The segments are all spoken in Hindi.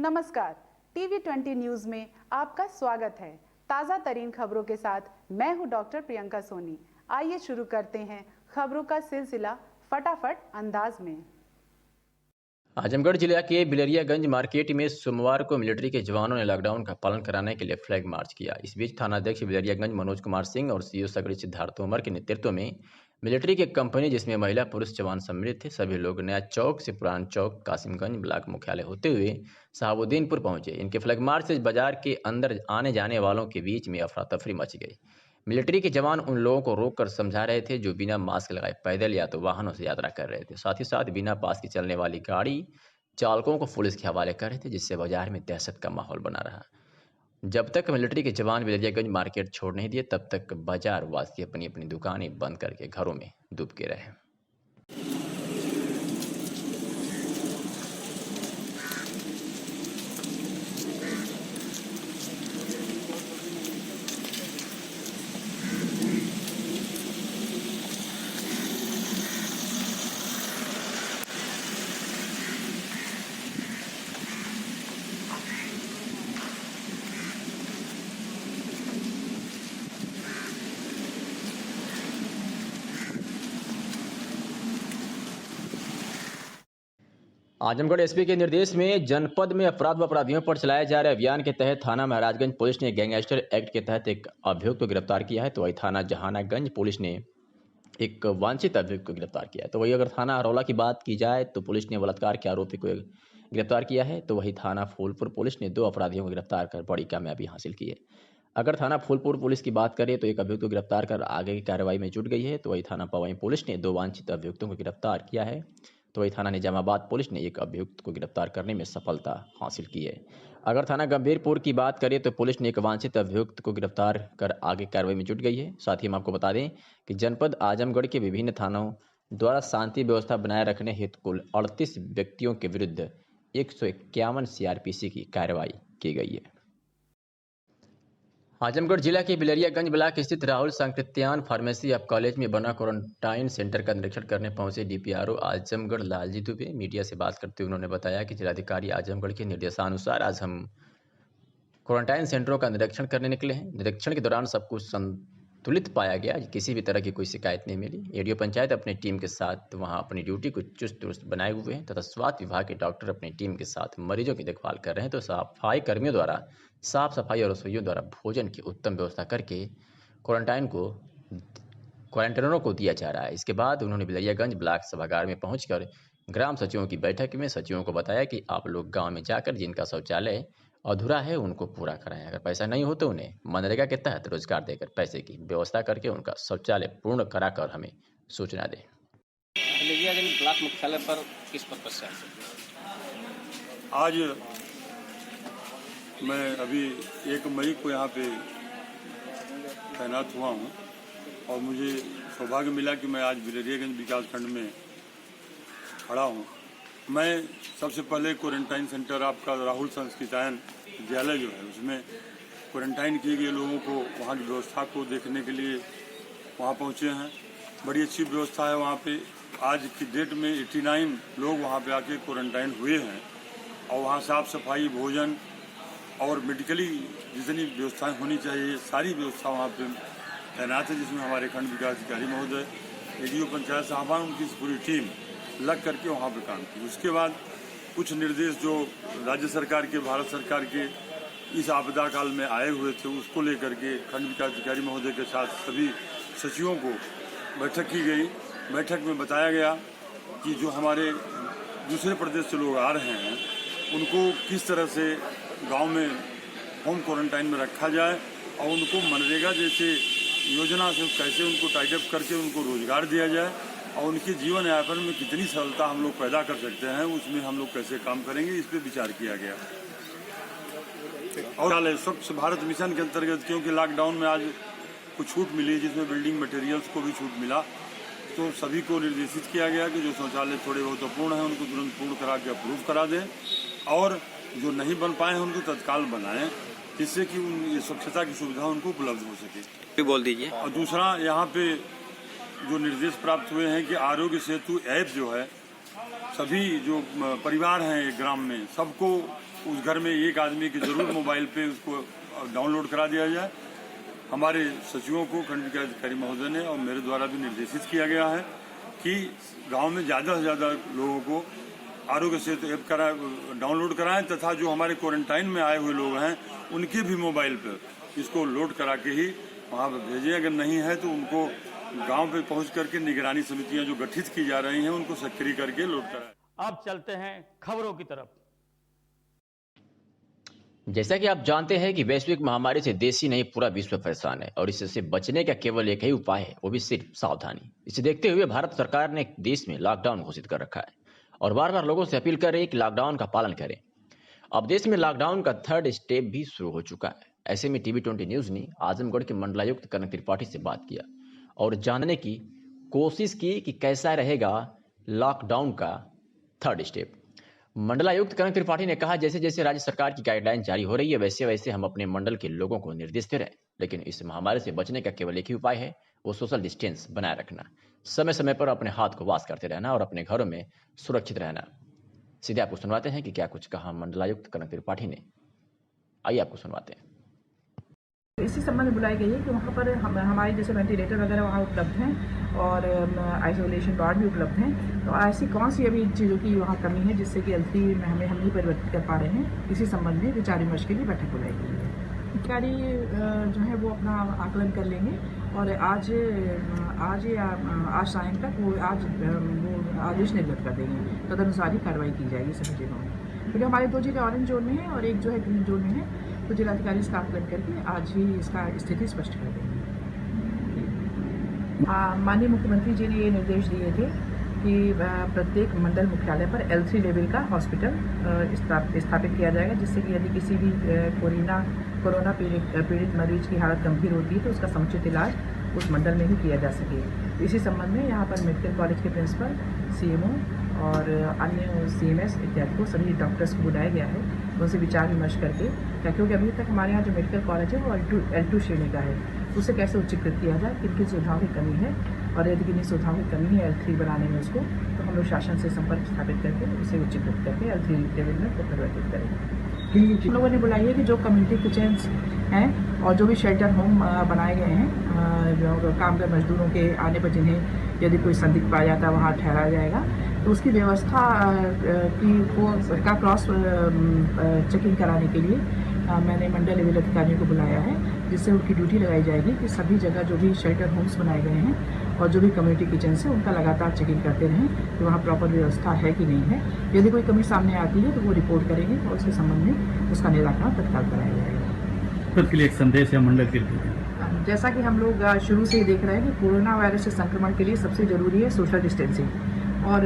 नमस्कार, TV20 न्यूज में आपका स्वागत है। ताज़ा तरीन खबरों के साथ मैं हूं डॉक्टर प्रियंका सोनी। आइए शुरू करते हैं खबरों का सिलसिला फटाफट अंदाज में। आजमगढ़ जिला के बिलरियागंज मार्केट में सोमवार को मिलिट्री के जवानों ने लॉकडाउन का पालन कराने के लिए फ्लैग मार्च किया। इस बीच थानाध्यक्ष बिलरियागंज मनोज कुमार सिंह और सीओ सगड़ी सिद्धार्थ तोमर के नेतृत्व में मिलिट्री की एक कंपनी जिसमें महिला पुरुष जवान सम्मिलित थे, सभी लोग नया चौक से पुरान चौक कासिमगंज ब्लॉक मुख्यालय होते हुए शहाबुद्दीनपुर पहुंचे। इनके फ्लैग मार्च से बाजार के अंदर आने जाने वालों के बीच में अफरा तफरी मच गई। मिलिट्री के जवान उन लोगों को रोक कर समझा रहे थे जो बिना मास्क लगाए पैदल या तो वाहनों से यात्रा कर रहे थे। साथ ही साथ बिना पास की चलने वाली गाड़ी चालकों को पुलिस के हवाले कर रहे थे, जिससे बाजार में दहशत का माहौल बना रहा। जब तक मिलिट्री के जवान बिलरियागंज मार्केट छोड़ नहीं दिए, तब तक बाजार वासी अपनी अपनी दुकानें बंद करके घरों में डूब के रहे। आजमगढ़ एसपी के निर्देश में जनपद में अपराध व अपराधियों पर चलाए जा रहे अभियान के तहत थाना महाराजगंज पुलिस ने गैंगस्टर एक्ट के तहत एक अभियुक्त को गिरफ्तार किया है। तो वही थाना जहानागंज पुलिस ने एक वांछित अभियुक्त को गिरफ्तार किया है। तो वही अगर थाना अरौला की बात की जाए तो पुलिस ने बलात्कार के आरोपी को गिरफ्तार किया है। तो वही थाना फूलपुर पुलिस ने 2 अपराधियों को गिरफ्तार कर बड़ी कामयाबी हासिल की है। अगर थाना फूलपुर पुलिस की बात करें तो एक अभियुक्त को गिरफ्तार कर आगे की कार्रवाई में जुट गई है। तो वही थाना पवाई पुलिस ने 2 वांछित अभियुक्तों को गिरफ्तार किया है। तो वही थाना निजामाबाद पुलिस ने एक अभियुक्त को गिरफ्तार करने में सफलता हासिल की है। अगर थाना गंभीरपुर की बात करें तो पुलिस ने एक वांछित अभियुक्त को गिरफ्तार कर आगे कार्रवाई में जुट गई है। साथ ही हम आपको बता दें कि जनपद आजमगढ़ के विभिन्न थानों द्वारा शांति व्यवस्था बनाए रखने हेतु कुल 38 व्यक्तियों के विरुद्ध 151 CRPC की कार्रवाई की गई है। आजमगढ़ जिला के बिलरियागंज ब्लॉक स्थित Rahul Sankrityayan pharmacy of college में बना क्वारंटाइन सेंटर का निरीक्षण करने पहुंचे DPRO आजमगढ़ लालजी दुबे। मीडिया से बात करते हुए उन्होंने बताया कि जिलाधिकारी आजमगढ़ के निर्देशानुसार आज हम क्वारंटाइन सेंटरों का निरीक्षण करने निकले हैं। निरीक्षण के दौरान सब कुछ संतुलित पाया गया, किसी भी तरह की कोई शिकायत नहीं मिली। एडीओ पंचायत अपनी टीम के साथ वहां अपनी ड्यूटी को चुस्त दुरुस्त बनाए हुए हैं तथा स्वास्थ्य विभाग के डॉक्टर अपनी टीम के साथ मरीजों की देखभाल कर रहे हैं। तो सफाई कर्मियों द्वारा साफ सफाई और रसोइयों द्वारा भोजन की उत्तम व्यवस्था करके क्वारंटाइनरों को दिया जा रहा है। इसके बाद उन्होंने बिलरियागंज ब्लॉक सभागार में पहुंचकर ग्राम सचिवों की बैठक में सचिवों को बताया कि आप लोग गांव में जाकर जिनका शौचालय अधूरा है उनको पूरा कराएं। अगर पैसा नहीं हो तो उन्हें मनरेगा के तहत रोजगार देकर पैसे की व्यवस्था करके उनका शौचालय पूर्ण कराकर हमें सूचना दें। बिलरियागंज ब्लॉक मुख्यालय पर किस पर्पज से आज मैं अभी 1 मई को यहाँ पे तैनात हुआ हूँ और मुझे सौभाग्य मिला कि मैं आज बिलरियागंज विकास खंड में खड़ा हूँ। मैं सबसे पहले क्वारंटाइन सेंटर आपका राहुल सांकृत्यायन विद्यालय जो है उसमें क्वारंटाइन किए गए लोगों को वहाँ की व्यवस्था को देखने के लिए वहाँ पहुँचे हैं। बड़ी अच्छी व्यवस्था है वहाँ पे। आज की डेट में 89 लोग वहाँ पे आके क्वारंटाइन हुए हैं और वहाँ साफ सफाई, भोजन और मेडिकली जितनी व्यवस्थाएं होनी चाहिए सारी व्यवस्था वहाँ पे तैनात है, जिसमें हमारे खंड विकास अधिकारी महोदय, एडीओ पंचायत साहबान, उनकी पूरी टीम लग करके वहाँ पे काम की। उसके बाद कुछ निर्देश जो राज्य सरकार के, भारत सरकार के इस आपदा काल में आए हुए थे उसको लेकर के खंड विकास अधिकारी महोदय के साथ सभी सचिवों को बैठक की गई। बैठक में बताया गया कि जो हमारे दूसरे प्रदेश से लोग आ रहे हैं उनको किस तरह से गांव में होम क्वारंटाइन में रखा जाए और उनको मनरेगा जैसे योजना से कैसे उनको टाइडअप करके उनको रोजगार दिया जाए और उनके जीवन यापन में कितनी सरलता हम लोग पैदा कर सकते हैं, उसमें हम लोग कैसे काम करेंगे, इस पर विचार किया गया। और स्वच्छ भारत मिशन के अंतर्गत क्योंकि लॉकडाउन में आज कुछ छूट मिली जिसमें बिल्डिंग मटेरियल्स को भी छूट मिला, तो सभी को निर्देशित किया गया कि जो शौचालय थोड़े बहुत अपूर्ण हैं उनको तुरंत पूर्ण करा के अप्रूव करा दें और जो नहीं बन पाए हैं उनको तत्काल बनाएं, जिससे कि ये स्वच्छता की सुविधा उनको उपलब्ध हो सके। बोल दीजिए। और दूसरा यहाँ पे जो निर्देश प्राप्त हुए हैं कि आरोग्य सेतु ऐप जो है सभी जो परिवार हैं ग्राम में सबको उस घर में एक आदमी के जरूर मोबाइल पे उसको डाउनलोड करा दिया जाए। हमारे सचिवों को, खंड के अधिकारी महोदय ने और मेरे द्वारा भी निर्देशित किया गया है कि गांव में ज़्यादा से ज़्यादा लोगों को आरोग्य सेतु ऐप डाउनलोड कराएं तथा जो हमारे क्वारंटाइन में आए हुए लोग हैं उनके भी मोबाइल पर इसको लोड करा के ही वहाँ पर भेजें। अगर नहीं है तो उनको गांव पे पहुंच करके निगरानी समितियां जो गठित की जा रही हैं उनको सक्रिय करके लोड कराएं। अब चलते हैं खबरों की तरफ। जैसा कि आप जानते हैं कि वैश्विक महामारी से देश ही नहीं पूरा विश्व परेशान है और इससे बचने का केवल एक ही उपाय है, वो भी सिर्फ सावधानी। इसे देखते हुए भारत सरकार ने देश में लॉकडाउन घोषित कर रखा है और बार बार लोगों से अपील कर रही है कि लॉकडाउन का पालन करें। अब देश में लॉकडाउन का 3rd स्टेप भी शुरू हो चुका है। ऐसे में TV20 न्यूज ने आजमगढ़ के मंडलायुक्त कनक त्रिपाठी से बात किया और जानने की कोशिश की कि कैसा रहेगा लॉकडाउन का 3rd स्टेप। मंडलायुक्त कनक त्रिपाठी ने कहा, जैसे जैसे राज्य सरकार की गाइडलाइन जारी हो रही है वैसे वैसे हम अपने मंडल के लोगों को निर्देश दे रहे हैं, लेकिन इस महामारी से बचने का केवल एक ही उपाय है, वो सोशल डिस्टेंस बनाए रखना, समय समय पर अपने हाथ को वॉश करते रहना और अपने घरों में सुरक्षित रहना। सीधे आपको सुनवाते हैं कि क्या कुछ कहा मंडलायुक्त कनक त्रिपाठी ने। आइए आपको सुनवाते हैं। इसी संबंध में बुलाई गई है कि वहाँ पर हमारे जैसे वेंटिलेटर वगैरह वहाँ उपलब्ध हैं और आइसोलेशन वार्ड भी उपलब्ध हैं। तो ऐसी कौन सी अभी चीज़ों की वहाँ कमी है जिससे कि L3 में हम नहीं परिवर्तित कर पा रहे हैं, इसी संबंध में विचार विमर्श के लिए बैठक बुलाई गई है। अधिकारी जो है वो अपना आकलन कर लेंगे और आज सायं तक वो आदेश निर्गत कर देंगे, तदनुसार ही कार्रवाई की जाएगी सभी जगहों में। क्योंकि हमारे 2 जिले ऑरेंज जोन में है और एक जो है ग्रीन जोन में है, तो जिलाधिकारी इसका आकलन करके आज ही इसका स्थिति स्पष्ट कर देंगे। माननीय मुख्यमंत्री जी ने ये निर्देश दिए थे कि प्रत्येक मंडल मुख्यालय पर L3 लेवल का हॉस्पिटल स्थापित किया जाएगा, जिससे कि यदि किसी भी कोरोना पीड़ित मरीज की हालत गंभीर होती है तो उसका समुचित इलाज उस मंडल में ही किया जा सके। इसी संबंध में यहाँ पर मेडिकल कॉलेज के प्रिंसिपल, CMO और अन्य CMS इत्यादि को सभी डॉक्टर्स को बुलाया गया है, उनसे विचार विमर्श करके, क्योंकि अभी तक हमारे यहाँ जो मेडिकल कॉलेज है वो L2 श्रेणी का है, उसे कैसे उच्चीकृत किया जाए, किन किन सुविधाओं की कमी है और यदि किन्हीं सुविधाओं की कमी है L3 बनाने में उसको, तो हम लोग शासन से संपर्क स्थापित करके उसे उच्चीकृत करके L3 लेवल में परिवर्तित करेंगे। हम लोगों ने बुलाई है कि जो कम्युनिटी किचन्स हैं और जो भी शेल्टर होम बनाए गए हैं, जो कामगार मजदूरों के आने पर जिन्हें यदि कोई संदिग्ध पाया जाता है वहाँ ठहराया जाएगा, तो उसकी व्यवस्था का क्रॉस चेकिंग कराने के लिए मैंने मंडल लेवल अधिकारियों को बुलाया है, जिससे उनकी ड्यूटी लगाई जाएगी कि सभी जगह जो भी शेल्टर होम्स बनाए गए हैं और जो भी कम्युनिटी किचन्स हैं उनका लगातार चेकिंग करते रहें कि वहाँ प्रॉपर व्यवस्था है कि नहीं है। यदि कोई कमी सामने आती है तो वो रिपोर्ट करेंगे और उसके संबंध में उसका निराकरण तत्काल कराया जाएगा। के लिए एक संदेश है मंडल के लिए। जैसा कि हम लोग शुरू से ही देख रहे हैं कि कोरोना वायरस से संक्रमण के लिए सबसे ज़रूरी है सोशल डिस्टेंसिंग और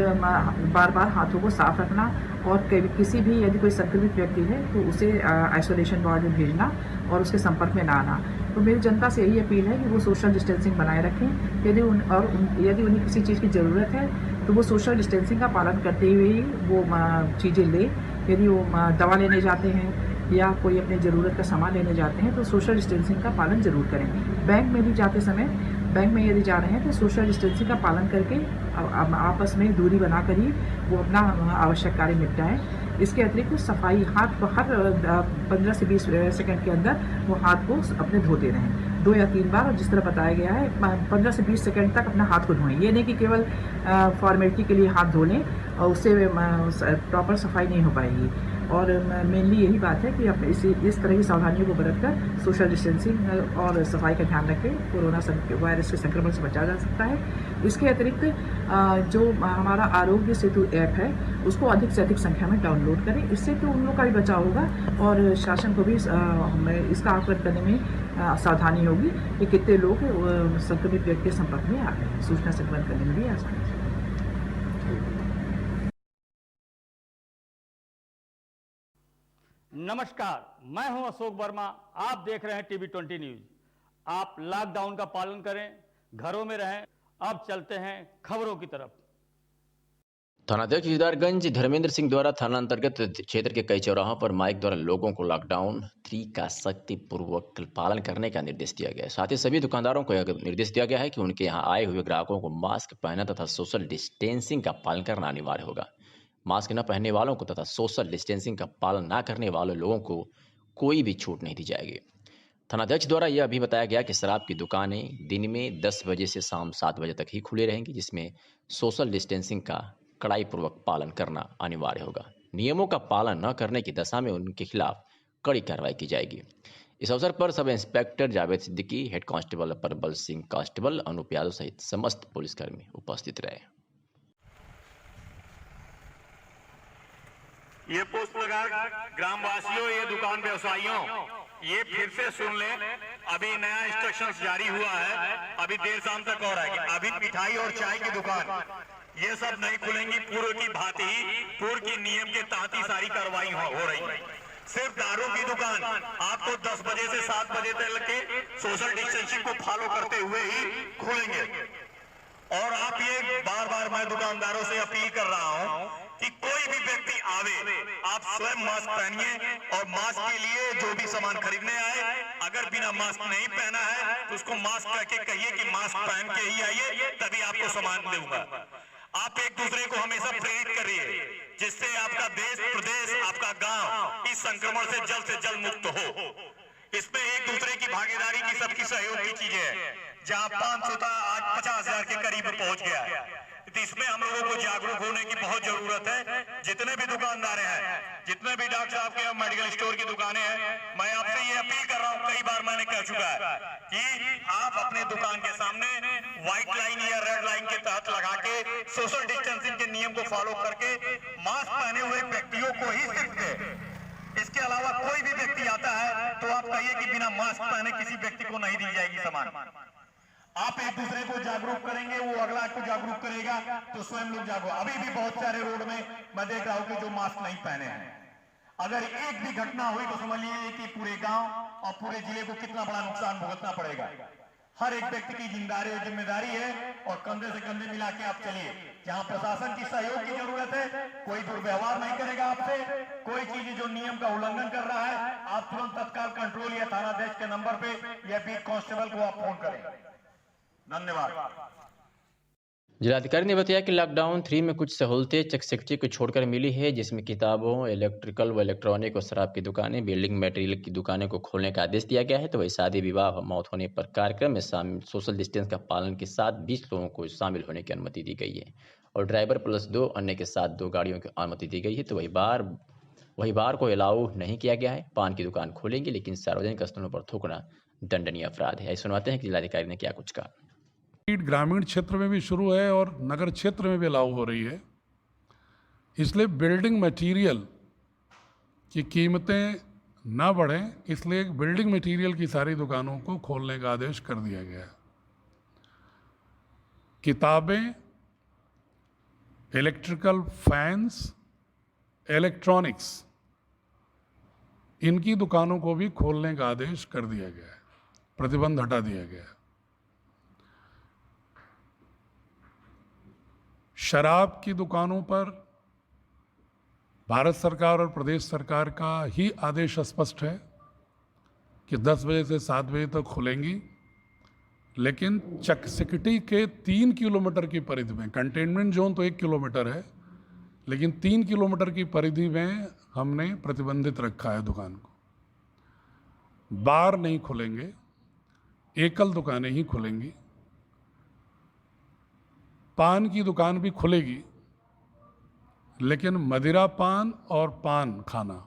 बार बार हाथों को साफ रखना और किसी भी यदि कोई संक्रमित व्यक्ति है तो उसे आइसोलेशन वार्ड में भेजना और उसके संपर्क में ना आना। तो मेरी जनता से यही अपील है कि वो सोशल डिस्टेंसिंग बनाए रखें। यदि उन्हें किसी चीज़ की ज़रूरत है तो वो सोशल डिस्टेंसिंग का पालन करते हुए ही वो चीज़ें लें। यदि वो दवा लेने जाते हैं या कोई अपनी ज़रूरत का सामान लेने जाते हैं तो सोशल डिस्टेंसिंग का पालन ज़रूर करें। बैंक में भी जाते समय बैंक में यदि जा रहे हैं तो सोशल डिस्टेंसिंग का पालन करके आपस में दूरी बनाकर ही वो अपना आवश्यक कार्य निपटाएं। इसके अतिरिक्त सफाई हाथ को हर 15 से 20 सेकंड के अंदर वो हाथ को अपने धोते रहें 2 या 3 बार, और जिस तरह बताया गया है 15 से 20 सेकंड तक अपना हाथ को धोएं। ये नहीं कि केवल फॉर्मेलिटी के लिए हाथ धो लें और उससे प्रॉपर सफाई नहीं हो पाएगी। और मेनली यही बात है कि अब इस तरह की सावधानियों को बरतकर सोशल डिस्टेंसिंग और सफाई का ध्यान रखें, कोरोना वायरस के संक्रमण से बचा जा सकता है। इसके अतिरिक्त जो हमारा आरोग्य सेतु ऐप है उसको अधिक से अधिक संख्या में डाउनलोड करें, इससे तो उन लोगों का भी बचाव होगा और शासन को भी इसका आकलन करने में सावधानी होगी कि कितने लोग संक्रमित व्यक्ति के संपर्क में आ रहे हैं। सूचना संकलन करने में भी आसानी है। नमस्कार, मैं हूं अशोक वर्मा। आप देख रहे हैं TV20 न्यूज। आप लॉकडाउन का पालन करें, घरों में रहें। अब चलते हैं खबरों की तरफ। थानाध्यक्ष दीदारगंज धर्मेंद्र सिंह द्वारा थाना अंतर्गत क्षेत्र के कई चौराहों पर माइक द्वारा लोगों को लॉकडाउन 3 का सख्ती पूर्वक पालन करने का निर्देश दिया गया है। साथ ही सभी दुकानदारों को यह निर्देश दिया गया है कि उनके यहां आए हुए ग्राहकों को मास्क पहनना तथा सोशल डिस्टेंसिंग का पालन करना अनिवार्य होगा। मास्क न पहनने वालों को तथा सोशल डिस्टेंसिंग का पालन न करने वाले लोगों को कोई भी छूट नहीं दी जाएगी। थानाध्यक्ष द्वारा यह भी बताया गया कि शराब की दुकानें दिन में 10 बजे से शाम 7 बजे तक ही खुली रहेंगी, जिसमें सोशल डिस्टेंसिंग का कड़ाई पूर्वक पालन करना अनिवार्य होगा। नियमों का पालन न करने की दशा में उनके खिलाफ कड़ी कार्रवाई की जाएगी। इस अवसर पर sub inspector Javed Siddiqui, head constable परबल सिंह, कांस्टेबल अनूप यादव सहित समस्त पुलिसकर्मी उपस्थित रहे। ये पोस्ट लगा, ग्रामवासियों, ये दुकान व्यवसायियों, ये फिर से सुन लें, अभी नया इंस्ट्रक्शंस जारी हुआ है, अभी देर शाम तक और आएगी। अभी मिठाई और चाय की दुकान ये सब नहीं खुलेंगी। पूर्व की भांति ही पूर्व की नियम के तहत ही सारी कार्रवाई हो रही है। सिर्फ दारू की दुकान आपको 10 बजे से 7 बजे तक के सोशल डिस्टेंसिंग को फॉलो करते हुए ही खुलेंगे। और आप ये बार बार मैं दुकानदारों से अपील कर रहा हूं कि कोई भी व्यक्ति आवे, आप स्वयं मास्क पहनिए और मास्क के लिए जो भी सामान खरीदने आए, अगर बिना मास्क नहीं पहना है तो उसको मास्क करके कहिए कि मास्क पहन के ही आइए, तभी आपको सामान दूंगा। आप एक दूसरे को हमेशा प्रेरित करिए, जिससे आपका देश, प्रदेश, आपका गांव इस संक्रमण से जल्द मुक्त हो। इसमें एक दूसरे की भागीदारी की, सबकी सहयोग की चीजें हैं। जहां 500 था, आज 50,000 के करीब पहुंच गया है। तो इसमें हम लोगों को जागरूक होने की बहुत जरूरत है। जितने भी दुकानदार हैं, जितने भी डॉक्टर साहब के मेडिकल स्टोर की दुकानें हैं, मैं आपसे ये अपील कर रहा हूं, कई बार मैंने कह चुका है कि आप अपने दुकान के सामने व्हाइट लाइन या रेड लाइन के तहत लगा के सोशल डिस्टेंसिंग के नियम को फॉलो करके मास्क पहने हुए व्यक्तियों को ही सिर्फ दें। इसके अलावा कोई भी व्यक्ति आता है तो आप कहिए कि बिना मास्क पहने किसी व्यक्ति को नहीं दी जाएगी सामान। आप एक दूसरे को जागरूक करेंगे, वो अगला को जागरूक करेगा, तो स्वयं लोग जागरूक। अभी भी बहुत सारे रोड में मैं देख रहा हूं कि जो मास्क नहीं पहने हैं। अगर एक भी घटना हुई तो समझ लीजिए कि पूरे गांव और पूरे जिले को कितना बड़ा नुकसान भुगतना पड़ेगा। हर एक व्यक्ति की जिम्मेदारी है और कंधे से कंधे मिला के आप चलिए। जहां प्रशासन की सहयोग की जरूरत है, कोई दुर्व्यवहार नहीं करेगा आपसे, कोई चीज जो नियम का उल्लंघन कर रहा है, आप तुरंत तत्काल कंट्रोल या थानाध्यक्ष के नंबर पे या बीट कांस्टेबल को आप फोन करें। धन्यवाद। जिलाधिकारी ने बताया कि लॉकडाउन 3 में कुछ सहूलतें चक सेक्टर को छोड़कर मिली है, जिसमें किताबों, इलेक्ट्रिकल व इलेक्ट्रॉनिक और शराब की दुकानें, बिल्डिंग मटेरियल की दुकानें को खोलने का आदेश दिया गया है। तो वही शादी, विवाह, मौत होने पर कार्यक्रम में शामिल सोशल डिस्टेंस का पालन के साथ 20 लोगों को शामिल होने की अनुमति दी गई है और ड्राइवर प्लस 2 अन्य के साथ 2 गाड़ियों की अनुमति दी गई है। तो वही बार को अलाउ नहीं किया गया है। पान की दुकान खोलेंगे, लेकिन सार्वजनिक स्थलों पर थूकना दंडनीय अपराध है। सुनवाते हैं कि जिलाधिकारी ने क्या कुछ कहा। ग्रामीण क्षेत्र में भी शुरू है और नगर क्षेत्र में भी लागू हो रही है। इसलिए बिल्डिंग मटेरियल की कीमतें ना बढ़ें, इसलिए बिल्डिंग मटेरियल की सारी दुकानों को खोलने का आदेश कर दिया गया है। किताबें, इलेक्ट्रिकल फैंस, इलेक्ट्रॉनिक्स, इनकी दुकानों को भी खोलने का आदेश कर दिया गया है, प्रतिबंध हटा दिया गया है। शराब की दुकानों पर भारत सरकार और प्रदेश सरकार का ही आदेश स्पष्ट है कि 10 बजे से 7 बजे तक खुलेंगी, लेकिन चकसिकटी के 3 किलोमीटर की परिधि में, कंटेनमेंट जोन तो 1 किलोमीटर है, लेकिन 3 किलोमीटर की परिधि में हमने प्रतिबंधित रखा है दुकान को। बार नहीं खुलेंगे, एकल दुकानें ही खुलेंगी। पान की दुकान भी खुलेगी, लेकिन मदिरा पान और पान खाना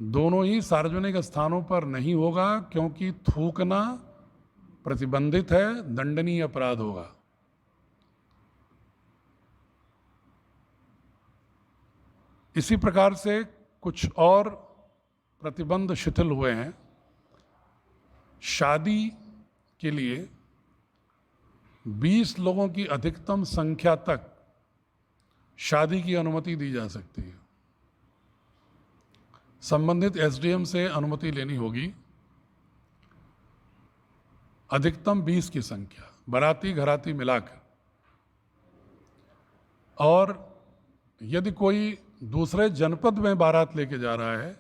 दोनों ही सार्वजनिक स्थानों पर नहीं होगा, क्योंकि थूकना प्रतिबंधित है, दंडनीय अपराध होगा। इसी प्रकार से कुछ और प्रतिबंध शिथिल हुए हैं। शादी के लिए 20 लोगों की अधिकतम संख्या तक शादी की अनुमति दी जा सकती है। संबंधित एसडीएम से अनुमति लेनी होगी। अधिकतम 20 की संख्या, बाराती घराती मिलाकर। और यदि कोई दूसरे जनपद में बारात लेके जा रहा है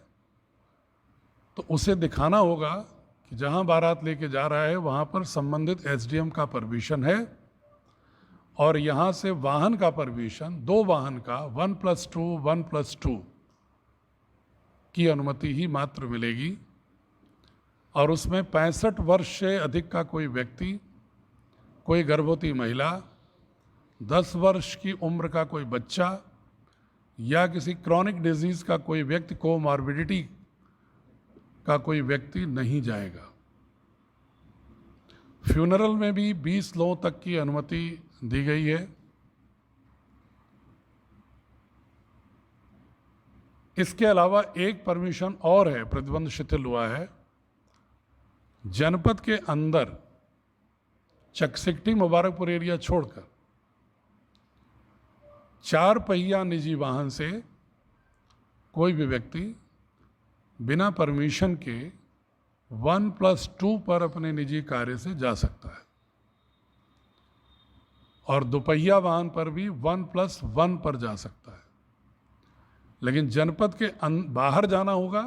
तो उसे दिखाना होगा कि जहां बारात लेके जा रहा है वहां पर संबंधित एसडीएम का परमिशन है और यहाँ से वाहन का परमिशन, 2 वाहन का 1+2 1+2 की अनुमति ही मात्र मिलेगी। और उसमें 65 वर्ष से अधिक का कोई व्यक्ति, कोई गर्भवती महिला, 10 वर्ष की उम्र का कोई बच्चा या किसी क्रॉनिक डिजीज का कोई व्यक्ति, कोमॉर्बिडिटी का कोई व्यक्ति नहीं जाएगा। फ्यूनरल में भी 20 लोगों तक की अनुमति दी गई है। इसके अलावा एक परमिशन और है, प्रतिबंध शिथिल हुआ है। जनपद के अंदर चकसिकटी मुबारकपुर एरिया छोड़कर 4 पहिया निजी वाहन से कोई भी व्यक्ति बिना परमिशन के 1+2 पर अपने निजी कार्य से जा सकता है, और 2 पहिया वाहन पर भी 1+1 पर जा सकता है। लेकिन जनपद के बाहर जाना होगा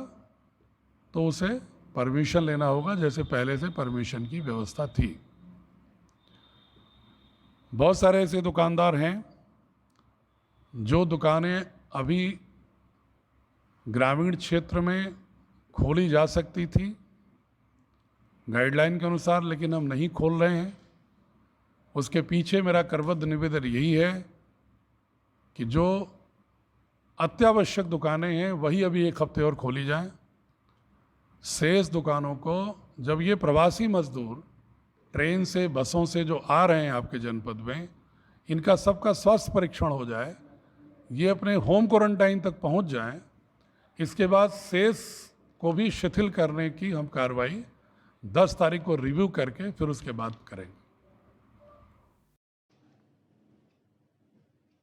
तो उसे परमिशन लेना होगा, जैसे पहले से परमिशन की व्यवस्था थी। बहुत सारे ऐसे दुकानदार हैं जो दुकानें अभी ग्रामीण क्षेत्र में खोली जा सकती थी गाइडलाइन के अनुसार, लेकिन हम नहीं खोल रहे हैं। उसके पीछे मेरा करबद्ध निवेदन यही है कि जो अत्यावश्यक दुकानें हैं वही अभी 1 हफ्ते और खोली जाएं। शेष दुकानों को, जब ये प्रवासी मजदूर ट्रेन से, बसों से जो आ रहे हैं आपके जनपद में, इनका सबका स्वास्थ्य परीक्षण हो जाए, ये अपने होम क्वारंटाइन तक पहुंच जाएं, इसके बाद शेष को भी शिथिल करने की हम कार्रवाई 10 तारीख को रिव्यू करके फिर उसके बाद करेंगे।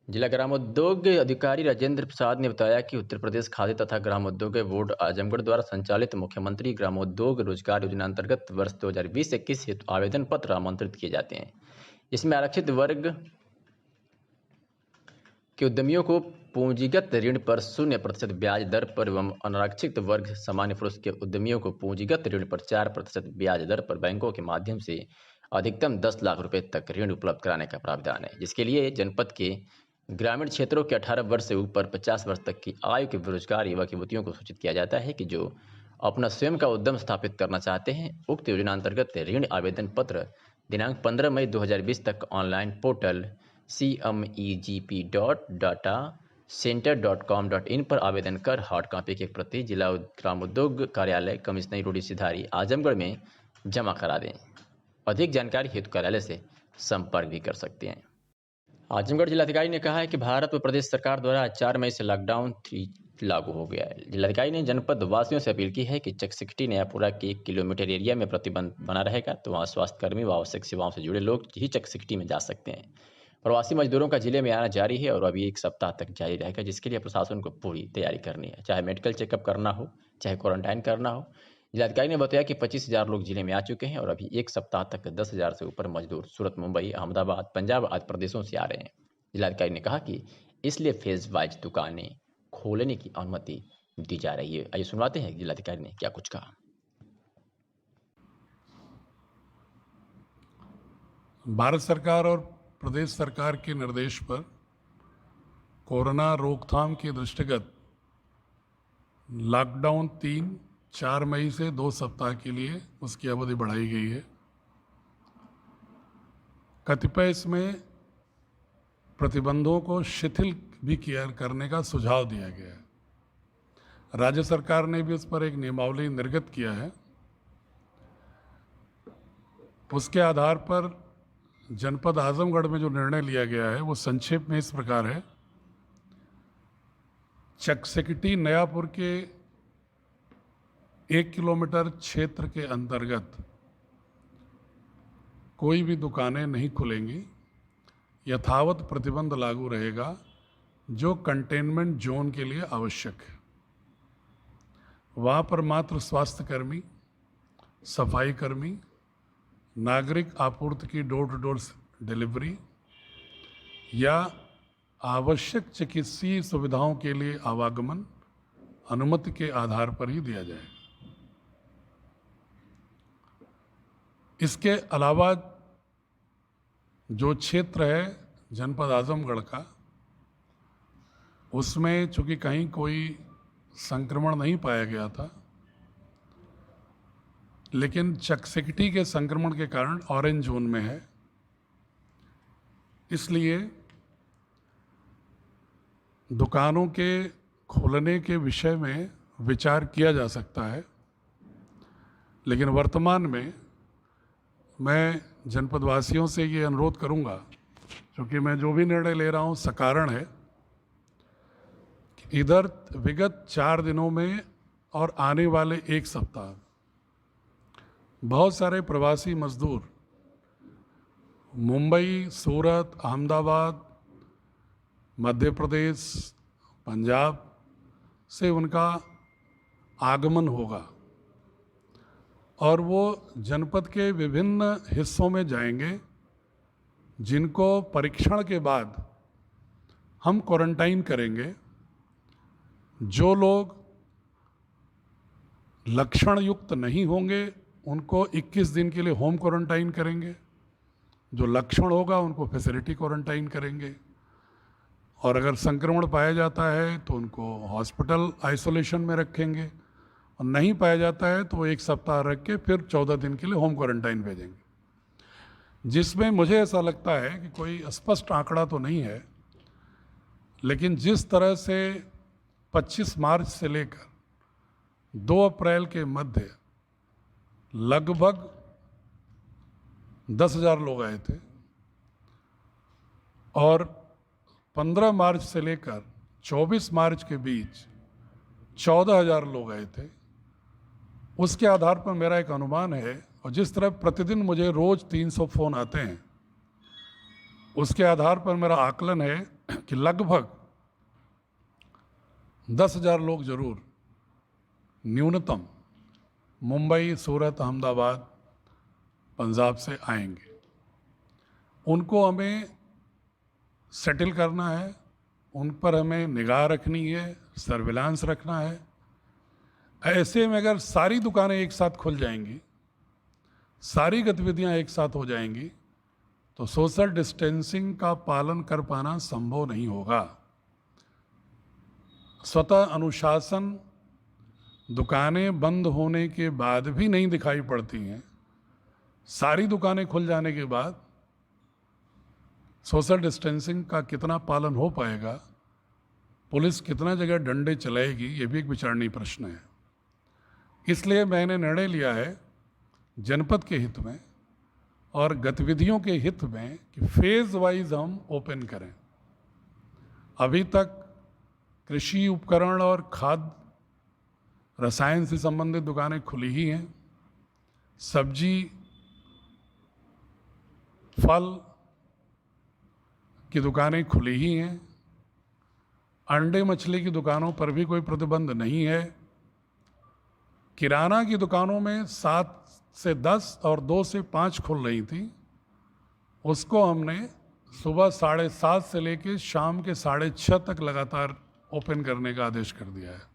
जिला ग्रामोद्योग अधिकारी राजेंद्र प्रसाद ने बताया कि उत्तर प्रदेश खाद्य तथा ग्रामोद्योग बोर्ड आजमगढ़ द्वारा संचालित मुख्यमंत्री ग्रामोद्योग रोजगार योजना अंतर्गत वर्ष 2020-21 हेतु आवेदन पत्र आमंत्रित किए जाते हैं। इसमें आरक्षित वर्ग के उद्यमियों को पूंजीगत ऋण पर 0% ब्याज दर पर एवं अनारक्षित वर्ग सामान्य पुरुष के उद्यमियों को पूंजीगत ऋण पर 4% ब्याज दर पर बैंकों के माध्यम से अधिकतम 10 लाख रुपए तक ऋण उपलब्ध कराने का प्रावधान है, जिसके लिए जनपद के ग्रामीण क्षेत्रों के 18 वर्ष से ऊपर 50 वर्ष तक की आयु के बेरोजगार युवक युवतियों को सूचित किया जाता है कि जो अपना स्वयं का उद्यम स्थापित करना चाहते हैं, उक्त योजना अंतर्गत ऋण आवेदन पत्र दिनांक 15 मई 2020 तक ऑनलाइन पोर्टल cmegp.datacenter.com.in पर आवेदन कर हार्ड कॉपी की एक प्रति जिला ग्रामोद्योग कार्यालय कमिश्नरी रोड सिधारी आजमगढ़ में जमा करा दें। अधिक जानकारी हेतु कार्यालय से संपर्क भी कर सकते हैं। आजमगढ़ जिलाधिकारी ने कहा है कि भारत व प्रदेश सरकार द्वारा 4 मई से लॉकडाउन 3 लागू हो गया है। जिलाधिकारी ने जनपद वासियों से अपील की है कि चकसिकटी नयापुरा के 1 किलोमीटर एरिया में प्रतिबंध बना रहेगा, तो वहाँ स्वास्थ्यकर्मी व आवश्यक सेवाओं से जुड़े लोग ही चकसिकटी में जा सकते हैं। प्रवासी मजदूरों का जिले में आना जारी है और अभी 1 सप्ताह तक जारी रहेगा, जिसके लिए प्रशासन को पूरी तैयारी करनी है, चाहे मेडिकल चेकअप करना हो, चाहे क्वारंटाइन करना हो। जिलाधिकारी ने बताया कि 25,000 लोग जिले में आ चुके हैं और अभी 1 सप्ताह तक 10,000 से ऊपर मजदूर सूरत, मुंबई, अहमदाबाद, पंजाब आदि प्रदेशों से आ रहे हैं। जिलाधिकारी ने कहा कि इसलिए फेज वाइज दुकानें खोलने की अनुमति दी जा रही है। आइए सुनवाते हैं जिलाधिकारी ने क्या कुछ कहा। भारत सरकार और प्रदेश सरकार के निर्देश पर कोरोना रोकथाम के दृष्टिगत लॉकडाउन 4 मई से 2 सप्ताह के लिए उसकी अवधि बढ़ाई गई है। कतिपय इसमें प्रतिबंधों को शिथिल भी करने का सुझाव दिया गया है। राज्य सरकार ने भी उस पर एक नियमावली निर्गत किया है। उसके आधार पर जनपद आजमगढ़ में जो निर्णय लिया गया है वो संक्षेप में इस प्रकार है। चकसिकटी नयापुर के 1 किलोमीटर क्षेत्र के अंतर्गत कोई भी दुकानें नहीं खुलेंगी। यथावत प्रतिबंध लागू रहेगा जो कंटेनमेंट जोन के लिए आवश्यक है। वहाँ पर मात्र स्वास्थ्यकर्मी, सफाई कर्मी, नागरिक आपूर्ति की डोर टू डोर डिलीवरी या आवश्यक चिकित्सीय सुविधाओं के लिए आवागमन अनुमति के आधार पर ही दिया जाएगा। इसके अलावा जो क्षेत्र है जनपद आजमगढ़ का, उसमें चूंकि कहीं कोई संक्रमण नहीं पाया गया था, लेकिन चकसिकटी के संक्रमण के कारण ऑरेंज जोन में है, इसलिए दुकानों के खोलने के विषय में विचार किया जा सकता है। लेकिन वर्तमान में मैं जनपदवासियों से ये अनुरोध करूंगा, क्योंकि मैं जो भी निर्णय ले रहा हूं सकारण है, कि इधर विगत 4 दिनों में और आने वाले 1 सप्ताह बहुत सारे प्रवासी मजदूर मुंबई, सूरत, अहमदाबाद, मध्य प्रदेश, पंजाब से उनका आगमन होगा और वो जनपद के विभिन्न हिस्सों में जाएंगे, जिनको परीक्षण के बाद हम क्वारंटाइन करेंगे। जो लोग लक्षण युक्त नहीं होंगे उनको 21 दिन के लिए होम क्वारंटाइन करेंगे, जो लक्षण होगा उनको फैसिलिटी क्वारंटाइन करेंगे, और अगर संक्रमण पाया जाता है तो उनको हॉस्पिटल आइसोलेशन में रखेंगे, और नहीं पाया जाता है तो वो 1 सप्ताह रख के फिर 14 दिन के लिए होम क्वारंटाइन भेजेंगे। जिसमें मुझे ऐसा लगता है कि कोई स्पष्ट आंकड़ा तो नहीं है, लेकिन जिस तरह से 25 मार्च से लेकर 2 अप्रैल के मध्य लगभग 10,000 लोग आए थे, और 15 मार्च से लेकर 24 मार्च के बीच 14,000 लोग आए थे, उसके आधार पर मेरा एक अनुमान है, और जिस तरह प्रतिदिन मुझे रोज 300 फ़ोन आते हैं, उसके आधार पर मेरा आकलन है कि लगभग 10,000 लोग जरूर न्यूनतम मुंबई, सूरत, अहमदाबाद, पंजाब से आएंगे। उनको हमें सेटल करना है, उन पर हमें निगाह रखनी है, सर्विलांस रखना है। ऐसे में अगर सारी दुकानें एक साथ खुल जाएंगी, सारी गतिविधियां एक साथ हो जाएंगी, तो सोशल डिस्टेंसिंग का पालन कर पाना संभव नहीं होगा। स्वतः अनुशासन दुकानें बंद होने के बाद भी नहीं दिखाई पड़ती हैं। सारी दुकानें खुल जाने के बाद सोशल डिस्टेंसिंग का कितना पालन हो पाएगा, पुलिस कितना जगह डंडे चलाएगी, ये भी एक विचारणीय प्रश्न है। इसलिए मैंने निर्णय लिया है जनपद के हित में और गतिविधियों के हित में कि फेज वाइज हम ओपन करें। अभी तक कृषि उपकरण और खाद्य रसायन से संबंधित दुकानें खुली ही हैं, सब्जी, फल की दुकानें खुली ही हैं, अंडे मछली की दुकानों पर भी कोई प्रतिबंध नहीं है। किराना की दुकानों में 7 से 10 और 2 से 5 खुल रही थी, उसको हमने सुबह 7:30 से लेकर शाम के 6:30 तक लगातार ओपन करने का आदेश कर दिया है।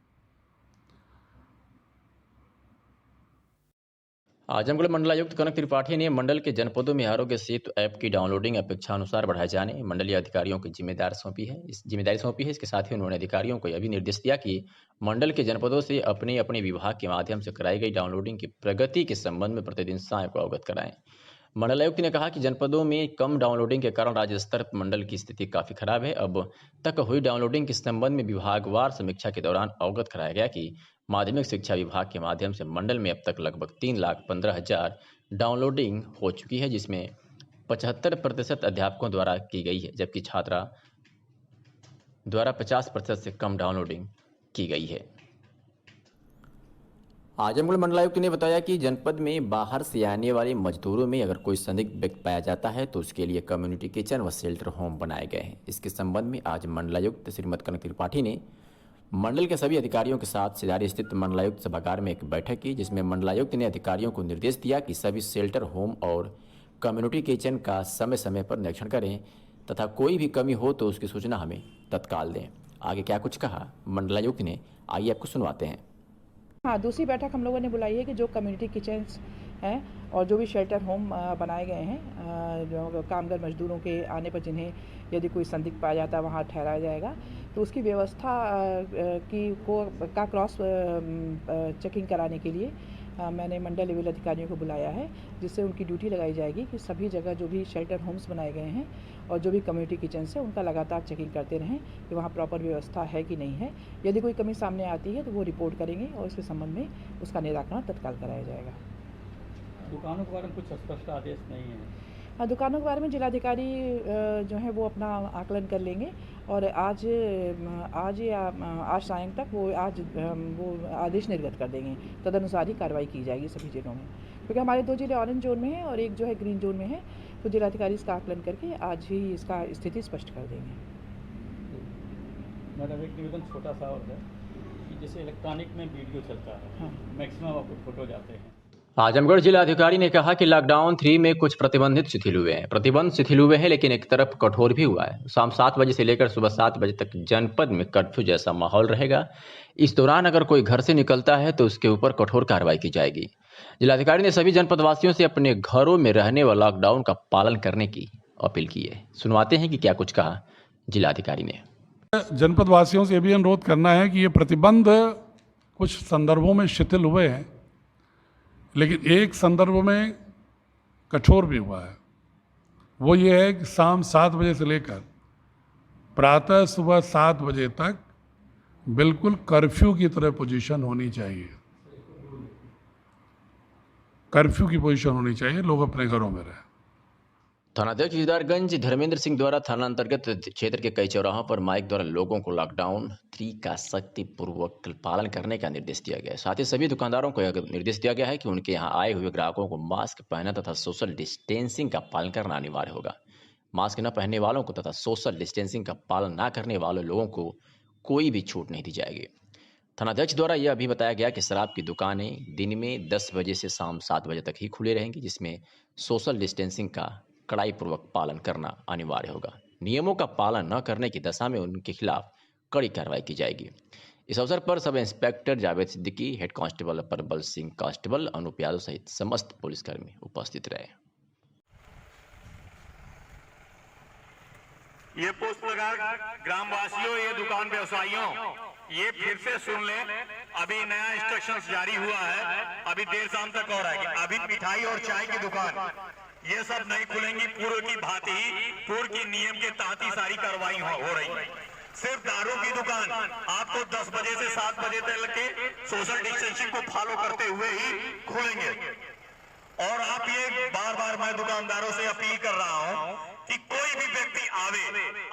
आजमगढ़ मंडलायुक्त कनक त्रिपाठी ने मंडल के जनपदों में आरोग्य सेतु ऐप की डाउनलोडिंग अपेक्षानुसार बढ़ाए जाने मंडलीय अधिकारियों की जिम्मेदारी सौंपी है। इसके साथ ही उन्होंने अधिकारियों को यह भी निर्देश दिया कि मंडल के जनपदों से अपने अपने विभाग के माध्यम से कराई गई डाउनलोडिंग की प्रगति के संबंध में प्रतिदिन साय को अवगत कराएं। मंडलायुक्त ने कहा कि जनपदों में कम डाउनलोडिंग के कारण राज्य स्तर पर मंडल की स्थिति काफी खराब है। अब तक हुई डाउनलोडिंग के संबंध में विभागवार समीक्षा के दौरान अवगत कराया गया कि माध्यमिक शिक्षा विभाग के माध्यम से मंडल में अब तक लगभग 3,15,000 डाउनलोडिंग हो चुकी है, जिसमें 75% अध्यापकों द्वारा की गई है, जबकि छात्रा द्वारा 50% से कम डाउनलोडिंग की गई है। आजमगढ़ मंडलायुक्त ने बताया कि जनपद में बाहर से आने वाले मजदूरों में अगर कोई संदिग्ध व्यक्ति पाया जाता है तो उसके लिए कम्युनिटी किचन व शेल्टर होम बनाए गए हैं। इसके संबंध में आज मंडलायुक्त श्रीमती कनक त्रिपाठी ने मंडल के सभी अधिकारियों के साथ सिजारी स्थित मंडलायुक्त सभागार में एक बैठक की, जिसमें मंडलायुक्त ने अधिकारियों को निर्देश दिया कि सभी शेल्टर होम और कम्युनिटी किचन का समय समय पर निरीक्षण करें तथा कोई भी कमी हो तो उसकी सूचना हमें तत्काल दें। आगे क्या कुछ कहा मंडलायुक्त ने, आइए आपको सुनवाते हैं। हाँ, दूसरी बैठक हम लोगों ने बुलाई है कि जो कम्युनिटी किचन हैं और जो भी शेल्टर होम बनाए गए हैं जो कामगार मजदूरों के आने पर जिन्हें यदि कोई संदिग्ध पाया जाता है वहाँ ठहराया जाएगा, तो उसकी व्यवस्था का क्रॉस चेकिंग कराने के लिए मैंने मंडल लेवल अधिकारियों को बुलाया है, जिससे उनकी ड्यूटी लगाई जाएगी कि सभी जगह जो भी शेल्टर होम्स बनाए गए हैं और जो भी कम्युनिटी किचन्स है उनका लगातार चेकिंग करते रहें कि वहाँ प्रॉपर व्यवस्था है कि नहीं है। यदि कोई कमी सामने आती है तो वो रिपोर्ट करेंगे और इसके संबंध में उसका निराकरण तत्काल कराया जाएगा। दुकानों के बारे में कुछ स्पष्ट आदेश नहीं है। हाँ, दुकानों के बारे में जिलाधिकारी जो है वो अपना आकलन कर लेंगे और आज सायं तक वो आदेश निर्गत कर देंगे, तदनुसार ही कार्रवाई की जाएगी सभी जिलों में, क्योंकि हमारे 2 जिले ऑरेंज जोन में हैं और एक जो है ग्रीन जोन में है, तो जिलाधिकारी इसका आकलन करके आज ही इसका स्थिति स्पष्ट कर देंगे। मैडम, एक निवेदन छोटा सा और है कि जैसे इलेक्ट्रॉनिक में वीडियो चलता है, हाँ। मैक्सिमम आपको फोटो जाते हैं। आजमगढ़ जिलाधिकारी ने कहा कि लॉकडाउन 3 में कुछ प्रतिबंधित शिथिल हुए हैं। प्रतिबंध शिथिल हुए हैं, लेकिन एक तरफ कठोर भी हुआ है। शाम 7 बजे से लेकर सुबह 7 बजे तक जनपद में कर्फ्यू जैसा माहौल रहेगा। इस दौरान अगर कोई घर से निकलता है तो उसके ऊपर कठोर कार्रवाई की जाएगी। जिलाधिकारी ने सभी जनपद वासियों से अपने घरों में रहने व लॉकडाउन का पालन करने की अपील की है। सुनवाते हैं कि क्या कुछ कहा जिलाधिकारी ने। जनपद वासियों से भी अनुरोध करना है कि ये प्रतिबंध कुछ संदर्भों में शिथिल हुए हैं, लेकिन एक संदर्भ में कठोर भी हुआ है। वो ये है कि शाम 7 बजे से लेकर प्रातः सुबह 7 बजे तक बिल्कुल कर्फ्यू की तरह पोजीशन होनी चाहिए। कर्फ्यू की पोजीशन होनी चाहिए, लोग अपने घरों में रहें। थानाध्यक्ष दीदारगंज धर्मेंद्र सिंह द्वारा थाना अंतर्गत क्षेत्र के कई चौराहों पर माइक द्वारा लोगों को लॉकडाउन 3 का सख्ती पूर्वक पालन करने का निर्देश दिया गया है। साथ ही सभी दुकानदारों को यह निर्देश दिया गया है कि उनके यहां आए हुए ग्राहकों को मास्क पहनना तथा सोशल डिस्टेंसिंग का पालन करना अनिवार्य होगा। मास्क न पहनने वालों को तथा सोशल डिस्टेंसिंग का पालन न करने वाले लोगों को कोई भी छूट नहीं दी जाएगी। थानाध्यक्ष द्वारा यह भी बताया गया कि शराब की दुकानें दिन में 10 बजे से शाम 7 बजे तक ही खुली रहेंगी, जिसमें सोशल डिस्टेंसिंग का कड़ाई पूर्वक पालन करना अनिवार्य होगा। नियमों का पालन न करने की दशा में उनके खिलाफ कड़ी कार्रवाई की जाएगी। इस अवसर पर sub inspector Javed Siddiqui, head constable परबल सिंह, कांस्टेबल अनूप यादव सहित समस्त पुलिसकर्मी उपस्थित रहे। ये पोस्ट लगा, ग्रामवासियों, ये दुकान व्यवसायियों, ये फिर से सुन लें, अभी नया इंस्ट्रक्शंस जारी हुआ है, अभी देर शाम तक और आएगी। अभी मिठाई और चाय की दुकान ये सब नहीं खुलेंगी। पूर्व की भांति ही पूर्व के नियम के तहत ही सारी कार्रवाई हो रही है। सिर्फ दारू की दुकान आपको 10 बजे से 7 बजे तक के सोशल डिस्टेंसिंग को फॉलो करते हुए ही खुलेंगे। और आप ये बार मैं दुकानदारों से अपील कर रहा हूं कि कोई भी व्यक्ति आवे,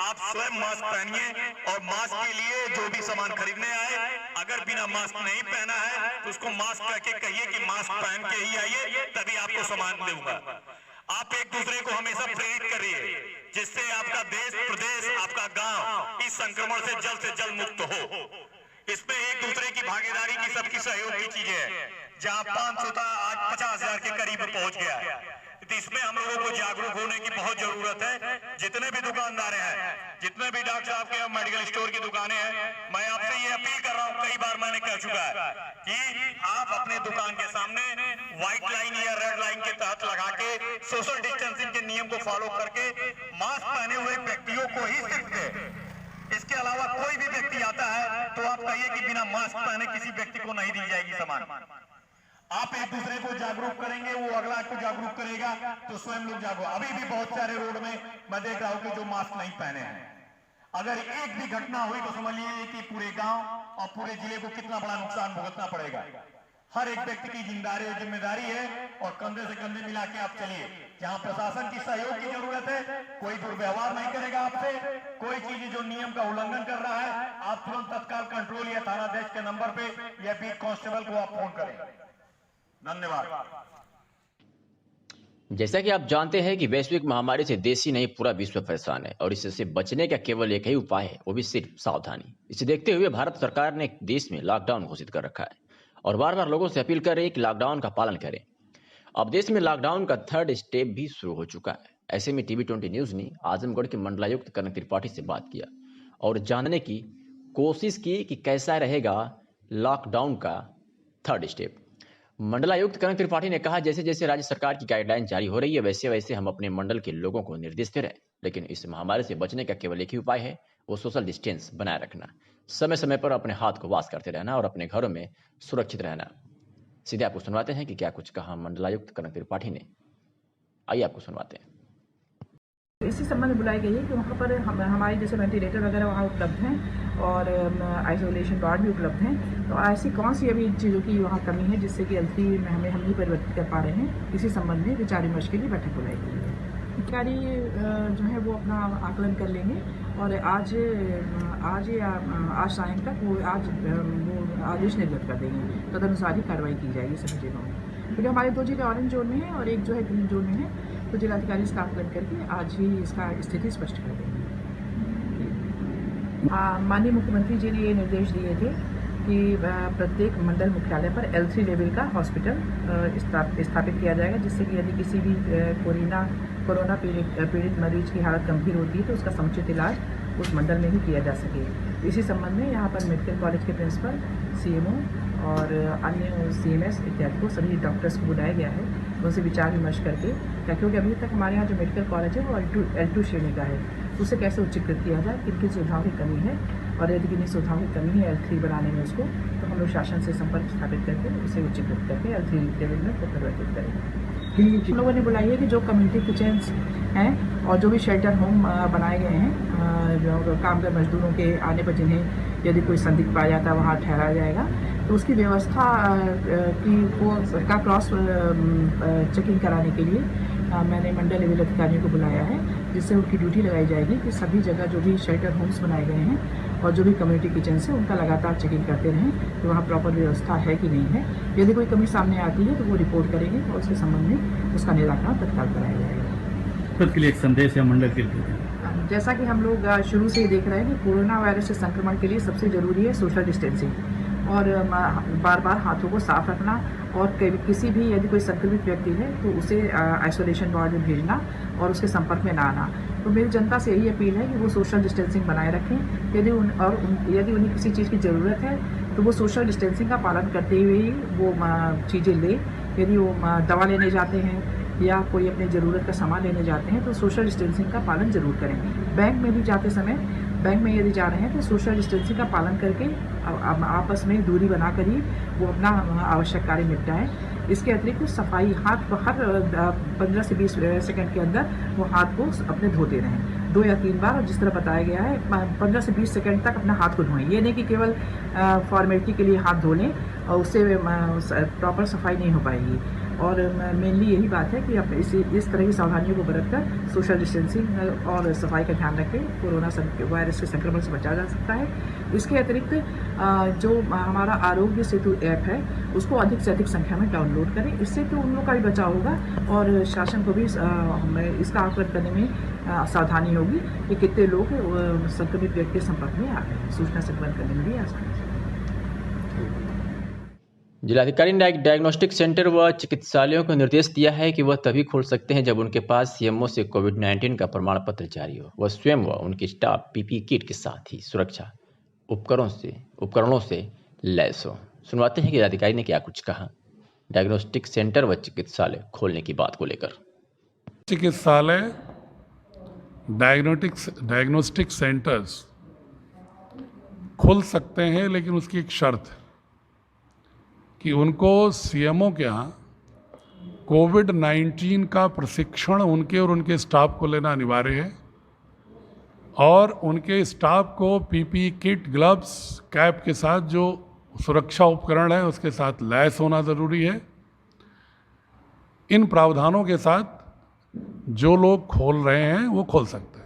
आप स्वयं मास्क पहनिए और मास्क के लिए जो भी सामान खरीदने आए, अगर बिना मास्क नहीं पहना है तो उसको मास्क करके कहिए कि मास्क पहन के ही आइए, तभी आपको सामान दूंगा। आप एक दूसरे को हमेशा प्रेरित करिए, जिससे आपका देश, प्रदेश, आपका गांव इस संक्रमण से जल्द मुक्त हो। इसमें एक दूसरे की भागीदारी की, सबकी सहयोग की चीजें हैं। जहां 500 था, आज 50,000 के करीब पहुंच गया है। तो इसमें हम लोगों को जागरूक होने की बहुत जरूरत है। जितने भी दुकानदार हैं, जितने भी डॉक्टर साहब के मेडिकल स्टोर की दुकानें हैं, मैं आपसे ये अपील कर रहा हूँ, कई बार मैंने कह चुका है कि आप अपने दुकान के सामने व्हाइट लाइन या रेड लाइन के तहत लगा के सोशल डिस्टेंसिंग के नियम को फॉलो करके मास्क पहने हुए व्यक्तियों को ही सिर्फ दें। इसके अलावा कोई भी व्यक्ति आता है तो आप कहिए कि बिना मास्क पहने किसी व्यक्ति को नहीं दी जाएगी सामान। आप एक दूसरे को जागरूक करेंगे, वो अगला को जागरूक करेगा, तो स्वयं लोग जागरूक। अभी भी बहुत सारे रोड में मैं देख रहा हूं कि जो मास्क नहीं पहने हैं, अगर एक भी घटना हुई तो समझ लीजिए कि पूरे गांव और पूरे जिले को कितना बड़ा नुकसान भुगतना पड़ेगा। हर एक व्यक्ति की जिम्मेदारी है और कंधे से कंधे मिला के आप चलिए। जहां प्रशासन की सहयोग की जरूरत है, कोई दुर्व्यवहार नहीं करेगा आपसे, कोई चीज जो नियम का उल्लंघन कर रहा है, आप तुरंत तत्काल कंट्रोल या थानाध्यक्ष के नंबर पे या बीट कांस्टेबल को आप फोन करें। धन्यवाद। जैसा कि आप जानते हैं कि वैश्विक महामारी से देश ही नहीं पूरा विश्व परेशान है और इससे बचने का केवल एक ही उपाय है, वो भी सिर्फ सावधानी। इसे देखते हुए भारत सरकार ने देश में लॉकडाउन घोषित कर रखा है और बार बार लोगों से अपील कर रही है कि लॉकडाउन का पालन करें। अब देश में लॉकडाउन का 3rd स्टेप भी शुरू हो चुका है। ऐसे में TV20 न्यूज ने आजमगढ़ के मंडलायुक्त कनक त्रिपाठी से बात किया और जानने की कोशिश की कि कैसा रहेगा लॉकडाउन का 3rd स्टेप। मंडलायुक्त कनक त्रिपाठी ने कहा, जैसे जैसे राज्य सरकार की गाइडलाइन जारी हो रही है, वैसे वैसे हम अपने मंडल के लोगों को निर्देश दे रहे हैं। लेकिन इस महामारी से बचने का केवल एक ही उपाय है, वो सोशल डिस्टेंस बनाए रखना, समय समय पर अपने हाथ को वॉश करते रहना और अपने घरों में सुरक्षित रहना। सीधे आपको सुनवाते हैं कि क्या कुछ कहा मंडलायुक्त कनक त्रिपाठी ने। आइए आपको सुनवाते हैं। इसी संबंध में बुलाई गई है कि वहाँ पर हमारे जैसे वेंटिलेटर वगैरह वहाँ उपलब्ध हैं और आइसोलेशन वार्ड भी उपलब्ध हैं। तो ऐसी कौन सी अभी चीज़ों की वहाँ कमी है जिससे कि L3 में हम नहीं परिवर्तित कर पा रहे हैं, इसी संबंध में विचार विमर्श के लिए बैठक बुलाई गई है। अधिकारी जो है वो अपना आकलन कर लेंगे और आज सायं तक वो आदेश निर्गत कर देंगे, तदनुसार ही कार्रवाई की जाएगी सभी जगहों में। क्योंकि हमारे 2 जिले ऑरेंज जोन में हैं और एक जो है ग्रीन जोन में है, तो जिलाधिकारी इसका आकलन करके आज ही इसका स्थिति स्पष्ट कर देंगे। माननीय मुख्यमंत्री जी ने ये निर्देश दिए थे कि प्रत्येक मंडल मुख्यालय पर L3 लेवल का हॉस्पिटल स्थापित किया जाएगा, जिससे कि यदि किसी भी कोरोना पीड़ित मरीज की हालत गंभीर होती है तो उसका समुचित इलाज उस मंडल में ही किया जा सके। इसी संबंध में यहाँ पर मेडिकल कॉलेज के प्रिंसिपल, CMO और अन्य CMS इत्यादि को सभी डॉक्टर्स को बुलाया गया है, उनसे विचार विमर्श करके, क्योंकि अभी तक हमारे यहाँ जो मेडिकल कॉलेज है वो L2 श्रेणी का है, उसे कैसे उच्चीकृत किया जाए, किन किन सुविधाओं की कमी है और यदि किन्हीं सुविधाओं की कमी है L3 बनाने में उसको, तो हम लोग शासन से संपर्क स्थापित करके उसे उच्चीकृत करके L3 लेवल में परिवर्तित करेंगे। हम लोगों ने बुलाई है कि जो कम्युनिटी किचन्स हैं और जो भी शेल्टर होम बनाए गए हैं, जो कामगार मजदूरों के आने पर जिन्हें यदि कोई संदिग्ध पाया जाता है वहाँ ठहराया जाएगा, तो उसकी व्यवस्था की वो का क्रॉस चेकिंग कराने के लिए मैंने मंडल लेवल अधिकारियों को बुलाया है, जिससे उनकी ड्यूटी लगाई जाएगी कि सभी जगह जो भी शेल्टर होम्स बनाए गए हैं और जो भी कम्युनिटी किचन्स हैं उनका लगातार चेकिंग करते रहें कि वहाँ प्रॉपर व्यवस्था है कि नहीं है। यदि कोई कमी सामने आती है तो वो रिपोर्ट करेंगे और उसके संबंध में उसका निराकरण तत्काल कराया जाएगा। खुद के लिए एक संदेश या मंडल के लिए? जैसा कि हम लोग शुरू से ही देख रहे हैं कि कोरोना वायरस के संक्रमण के लिए सबसे ज़रूरी है सोशल डिस्टेंसिंग और बार बार हाथों को साफ रखना और किसी भी यदि कोई संक्रमित व्यक्ति है तो उसे आइसोलेशन वार्ड में भेजना और उसके संपर्क में ना आना। तो मेरी जनता से यही अपील है कि वो सोशल डिस्टेंसिंग बनाए रखें। यदि उन्हें किसी चीज़ की ज़रूरत है तो वो सोशल डिस्टेंसिंग का पालन करते हुए ही वो चीज़ें लें। यदि वो दवा लेने जाते हैं या कोई अपनी ज़रूरत का सामान लेने जाते हैं तो सोशल डिस्टेंसिंग का पालन ज़रूर करें। बैंक में भी जाते समय बैंक में यदि जा रहे हैं तो सोशल डिस्टेंसिंग का पालन करके आपस में दूरी बनाकर ही वो अपना आवश्यक कार्य निपटाएं। इसके अतिरिक्त सफाई हाथ को हर 15 से 20 सेकंड के अंदर वो हाथ को अपने धोते रहें 2 या 3 बार, और जिस तरह बताया गया है 15 से 20 सेकंड तक अपना हाथ को धोएं। ये नहीं कि केवल फॉर्मेलिटी के लिए हाथ धो लें और उससे प्रॉपर सफाई नहीं हो पाएगी। और मेनली यही बात है कि इस तरह की सावधानियों को बरतकर सोशल डिस्टेंसिंग और सफाई का ध्यान रखें। कोरोना वायरस के संक्रमण से बचा जा सकता है। इसके अतिरिक्त जो हमारा आरोग्य सेतु ऐप है उसको अधिक से अधिक संख्या में डाउनलोड करें। इससे तो उन लोगों का भी बचाव होगा और शासन को भी इसका आकलन करने में सावधानी होगी कि कितने लोग संक्रमित व्यक्ति के संपर्क में आ रहे हैं। सूचना संकलन करने में भी आसानी है। जिलाधिकारी ने डायग्नोस्टिक सेंटर व चिकित्सालयों को निर्देश दिया है कि वह तभी खोल सकते हैं जब उनके पास CMO से कोविड-19 का प्रमाण पत्र जारी हो। वह स्वयं व उनकी स्टाफ PPE किट के साथ ही सुरक्षा उपकरणों से लैस हो। सुनवाते हैं कि जिलाधिकारी ने क्या कुछ कहा डायग्नोस्टिक सेंटर व चिकित्सालय खोलने की बात को लेकर। चिकित्सालय डायग्नोस्टिक सेंटर्स खुल सकते हैं, लेकिन उसकी एक शर्त है कि उनको CMO के यहाँ कोविड-19 का प्रशिक्षण उनके और उनके स्टाफ को लेना अनिवार्य है और उनके स्टाफ को PPE किट, ग्लव्स, कैप के साथ जो सुरक्षा उपकरण है उसके साथ लैस होना ज़रूरी है। इन प्रावधानों के साथ जो लोग खोल रहे हैं वो खोल सकते हैं।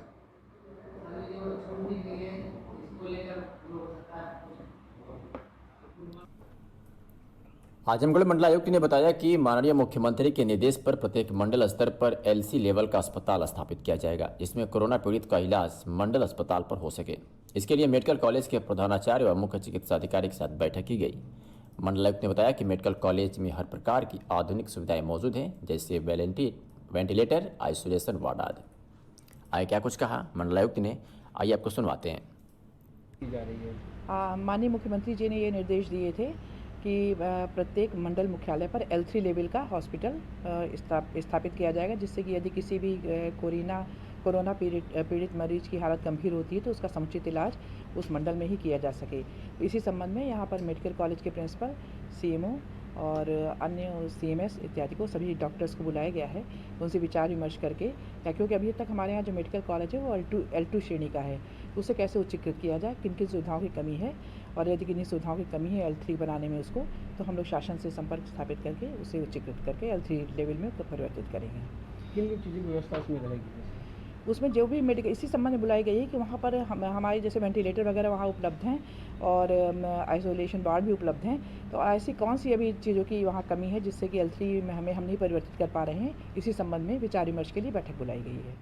आजमगढ़ मंडलायुक्त ने बताया कि माननीय मुख्यमंत्री के निर्देश पर प्रत्येक मंडल स्तर पर LC लेवल का अस्पताल स्थापित किया जाएगा, जिसमें कोरोना पीड़ित का इलाज मंडल अस्पताल पर हो सके। इसके लिए मेडिकल कॉलेज के प्रधानाचार्य व मुख्य चिकित्सा अधिकारी के साथ बैठक की गई। मंडलायुक्त ने बताया कि मेडिकल कॉलेज में हर प्रकार की आधुनिक सुविधाएं मौजूद हैं, जैसे वेंटिलेटर, आइसोलेशन वार्ड आदि। आगे क्या कुछ कहा मंडलायुक्त ने, आइए आपको सुनवाते हैं। माननीय मुख्यमंत्री जी ने ये निर्देश दिए थे कि प्रत्येक मंडल मुख्यालय पर L3 लेवल का हॉस्पिटल स्थापित किया जाएगा, जिससे कि यदि किसी भी कोरोना पीड़ित मरीज की हालत गंभीर होती है तो उसका समुचित इलाज उस मंडल में ही किया जा सके। इसी संबंध में यहाँ पर मेडिकल कॉलेज के प्रिंसिपल, CMO और अन्य CMS इत्यादि को, सभी डॉक्टर्स को बुलाया गया है, उनसे विचार विमर्श करके, क्योंकि अभी तक हमारे यहाँ जो मेडिकल कॉलेज है वो L2 श्रेणी का है, उसे कैसे उच्चीकृत किया जाए, किन किन सुविधाओं की कमी है, और यदि किन्हीं सुविधाओं की कमी है L3 बनाने में उसको, तो हम लोग शासन से संपर्क स्थापित करके उसे उच्चीकृत करके L3 लेवल में परिवर्तित करेंगे। किन किन चीज़ों की व्यवस्था उसमें रहेगी? उसमें जो भी मेडिकल, इसी संबंध में बुलाई गई है कि वहाँ पर हमारी जैसे वेंटिलेटर वगैरह वहाँ उपलब्ध हैं और आइसोलेशन वार्ड भी उपलब्ध हैं, तो ऐसी कौन सी अभी चीज़ों की वहाँ कमी है जिससे कि L3 में हम नहीं परिवर्तित कर पा रहे हैं, इसी संबंध में विचार विमर्श के लिए बैठक बुलाई गई है।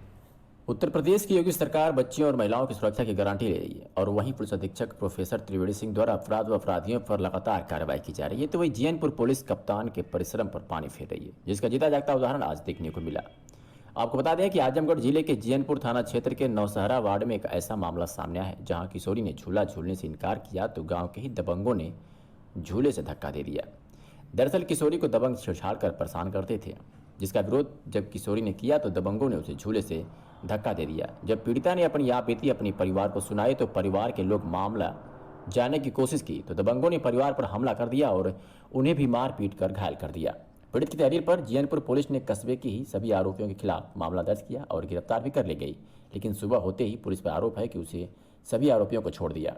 उत्तर प्रदेश की योगी सरकार बच्चियों और महिलाओं की सुरक्षा की गारंटी ले रही है और वहीं पुलिस अधीक्षक प्रोफेसर त्रिवेणी सिंह द्वारा अपराध व अपराधियों पर लगातार कार्रवाई की जा रही है, तो वहीं जीएनपुर पुलिस कप्तान के परिश्रम पर पानी फेर रही है, जिसका जीता जागता उदाहरण आज देखने को मिला। आपको बता दें कि आजमगढ़ जिले के जीएनपुर थाना क्षेत्र के नौशहरा वार्ड में एक ऐसा मामला सामने आया है जहां किशोरी ने झूला झूलने से इनकार किया तो गांव के ही दबंगों ने झूले से धक्का दे दिया। दरअसल किशोरी को दबंग छेड़छाड़ कर परेशान करते थे, जिसका विरोध जब किशोरी ने किया तो दबंगों ने उसे झूले से धक्का दे दिया। जब पीड़िता ने अपनी आपबीती अपने परिवार को सुनाई तो परिवार के लोग मामला जानने की कोशिश की तो दबंगों ने परिवार पर हमला कर दिया और उन्हें भी मार पीट कर घायल कर दिया। पीड़ित की तहरीर पर जीएनपुर पुलिस ने कस्बे की ही सभी आरोपियों के खिलाफ मामला दर्ज किया और गिरफ्तार भी कर ली गई, लेकिन सुबह होते ही पुलिस पर आरोप है कि उसे सभी आरोपियों को छोड़ दिया।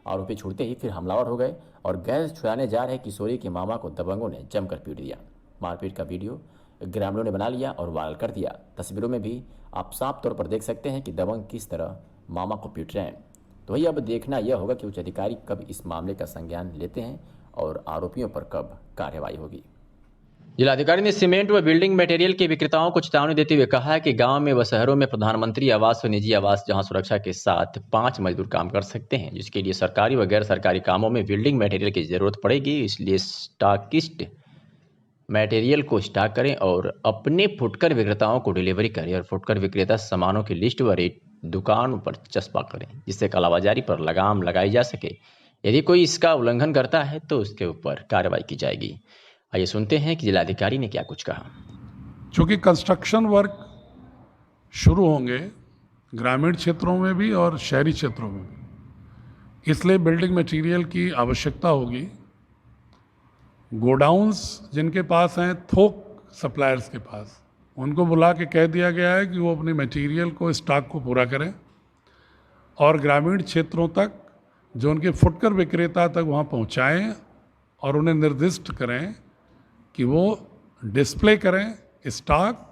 आरोपी छूटते ही फिर हमलावर हो गए और गैस छुड़ाने जा रहे किशोरी के मामा को दबंगों ने जमकर पीट दिया। मारपीट का वीडियो ग्रामीणों ने बना लिया और वायरल कर दिया। तस्वीरों में भी आप साफ तौर पर देख सकते हैं कि दबंग किस तरह मामा को पीट रहे हैं। तो वही अब देखना यह होगा कि उच्च अधिकारी कब इस मामले का संज्ञान लेते हैं और आरोपियों पर कब कार्रवाई होगी। जिलाधिकारी ने सीमेंट व बिल्डिंग मटेरियल के विक्रेताओं को चेतावनी देते हुए कहा है कि गांव में व शहरों में प्रधानमंत्री आवास व निजी आवास जहां सुरक्षा के साथ 5 मजदूर काम कर सकते हैं, जिसके लिए सरकारी व गैर सरकारी कामों में बिल्डिंग मटेरियल की जरूरत पड़ेगी। इसलिए स्टॉकिस्ट मटेरियल को स्टॉक करें और अपने फुटकर विक्रेताओं को डिलीवरी करें और फुटकर विक्रेता सामानों की लिस्ट व रेट दुकान पर चस्पा करें, जिससे कालाबाजारी पर लगाम लगाई जा सके। यदि कोई इसका उल्लंघन करता है तो उसके ऊपर कार्रवाई की जाएगी। आइए सुनते हैं कि जिलाधिकारी ने क्या कुछ कहा। चूँकि कंस्ट्रक्शन वर्क शुरू होंगे ग्रामीण क्षेत्रों में भी और शहरी क्षेत्रों में भी, इसलिए बिल्डिंग मटेरियल की आवश्यकता होगी। गोडाउन्स जिनके पास हैं थोक सप्लायर्स के पास, उनको बुला के कह दिया गया है कि वो अपने मटेरियल को स्टॉक को पूरा करें और ग्रामीण क्षेत्रों तक जो उनके फुटकर विक्रेता तक वहाँ पहुँचाएँ और उन्हें निर्दिष्ट करें कि वो डिस्प्ले करें स्टॉक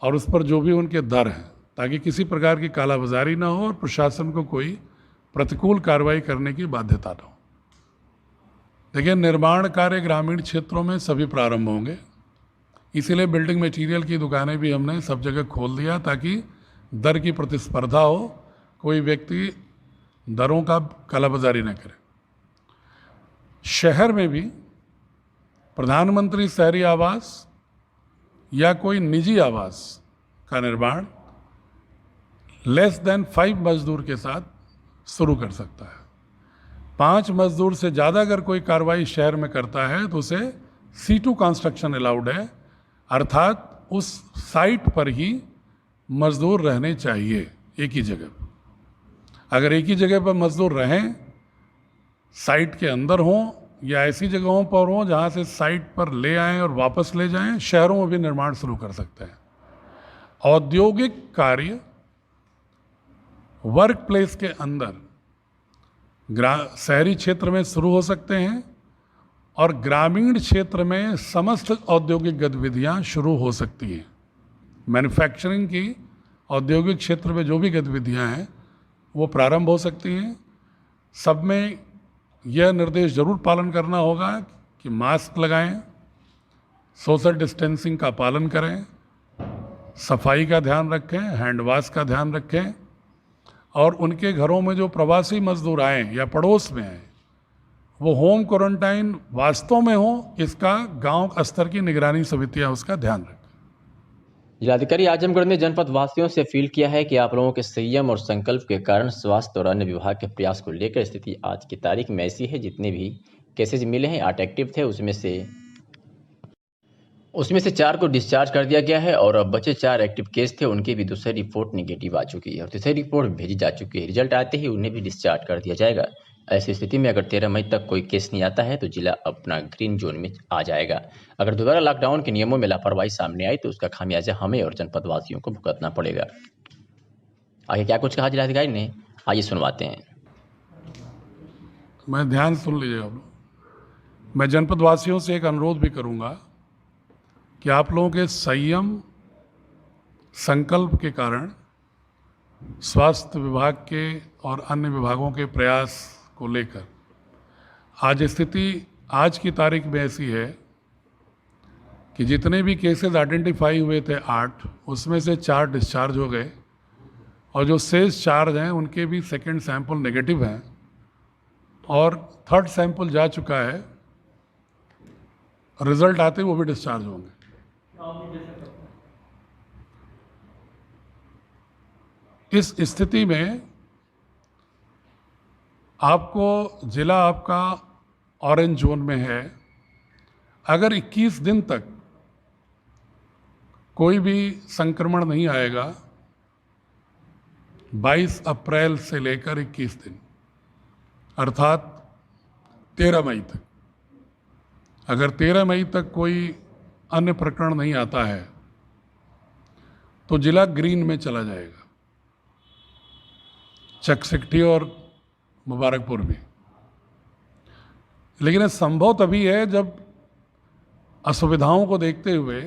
और उस पर जो भी उनके दर हैं, ताकि किसी प्रकार की कालाबाजारी ना हो और प्रशासन को कोई प्रतिकूल कार्रवाई करने की बाध्यता ना हो। देखिए, निर्माण कार्य ग्रामीण क्षेत्रों में सभी प्रारंभ होंगे, इसीलिए बिल्डिंग मटेरियल की दुकानें भी हमने सब जगह खोल दिया ताकि दर की प्रतिस्पर्धा हो, कोई व्यक्ति दरों का कालाबाजारी न करे। शहर में भी प्रधानमंत्री शहरी आवास या कोई निजी आवास का निर्माण लेस देन 5 मजदूर के साथ शुरू कर सकता है। 5 मजदूर से ज़्यादा अगर कोई कार्रवाई शहर में करता है तो उसे C2 कंस्ट्रक्शन अलाउड है, अर्थात उस साइट पर ही मजदूर रहने चाहिए एक ही जगह। अगर एक ही जगह पर मजदूर रहें, साइट के अंदर हों या ऐसी जगहों पर हों जहाँ से साइट पर ले आएं और वापस ले जाएं, शहरों में भी निर्माण शुरू कर सकते हैं। औद्योगिक कार्य वर्क प्लेस के अंदर शहरी क्षेत्र में शुरू हो सकते हैं और ग्रामीण क्षेत्र में समस्त औद्योगिक गतिविधियां शुरू हो सकती हैं। मैन्युफैक्चरिंग की औद्योगिक क्षेत्र में जो भी गतिविधियां हैं वो प्रारंभ हो सकती हैं। सब में यह निर्देश जरूर पालन करना होगा कि मास्क लगाएं, सोशल डिस्टेंसिंग का पालन करें, सफाई का ध्यान रखें, हैंड वॉश का ध्यान रखें और उनके घरों में जो प्रवासी मजदूर आए या पड़ोस में आए वो होम क्वारंटाइन वास्तव में हो, इसका गांव स्तर की निगरानी समितियां उसका ध्यान रखें। जिलाधिकारी आजमगढ़ ने जनपद वासियों से अपील किया है कि आप लोगों के संयम और संकल्प के कारण स्वास्थ्य और अन्य विभाग के प्रयास को लेकर स्थिति आज की तारीख में ऐसी है जितने भी केसेज मिले हैं, 8 एक्टिव थे, उसमें से 4 को डिस्चार्ज कर दिया गया है और अब बचे 4 एक्टिव केस थे, उनकी भी दूसरी रिपोर्ट निगेटिव आ चुकी है और तीसरी रिपोर्ट भेजी जा चुकी है। रिजल्ट आते ही उन्हें भी डिस्चार्ज कर दिया जाएगा। ऐसी स्थिति में अगर 13 मई तक कोई केस नहीं आता है तो जिला अपना ग्रीन जोन में आ जाएगा। अगर दोबारा लॉकडाउन के नियमों में लापरवाही सामने आई तो उसका खामियाजा हमें और जनपद वासियों को भुगतना पड़ेगा। आगे क्या कुछ कहा जिलाधिकारी ने, आइए सुनवाते हैं। मैं ध्यान सुन लीजिएगा आप लोग। मैं जनपद वासियों से एक अनुरोध भी करूंगा कि आप लोगों के संयम संकल्प के कारण स्वास्थ्य विभाग के और अन्य विभागों के प्रयास को लेकर आज स्थिति आज की तारीख में ऐसी है कि जितने भी केसेस आइडेंटिफाई हुए थे 8, उसमें से 4 डिस्चार्ज हो गए और जो शेष 4 हैं उनके भी सेकंड सैंपल नेगेटिव हैं और थर्ड सैंपल जा चुका है। रिजल्ट आते वो भी डिस्चार्ज होंगे। इस स्थिति में आपको जिला आपका ऑरेंज जोन में है। अगर 21 दिन तक कोई भी संक्रमण नहीं आएगा, 22 अप्रैल से लेकर 21 दिन अर्थात 13 मई तक, अगर 13 मई तक कोई अन्य प्रकरण नहीं आता है तो जिला ग्रीन में चला जाएगा, चकसिकठी और मुबारकपुर भी। लेकिन ये संभव तभी है जब असुविधाओं को देखते हुए,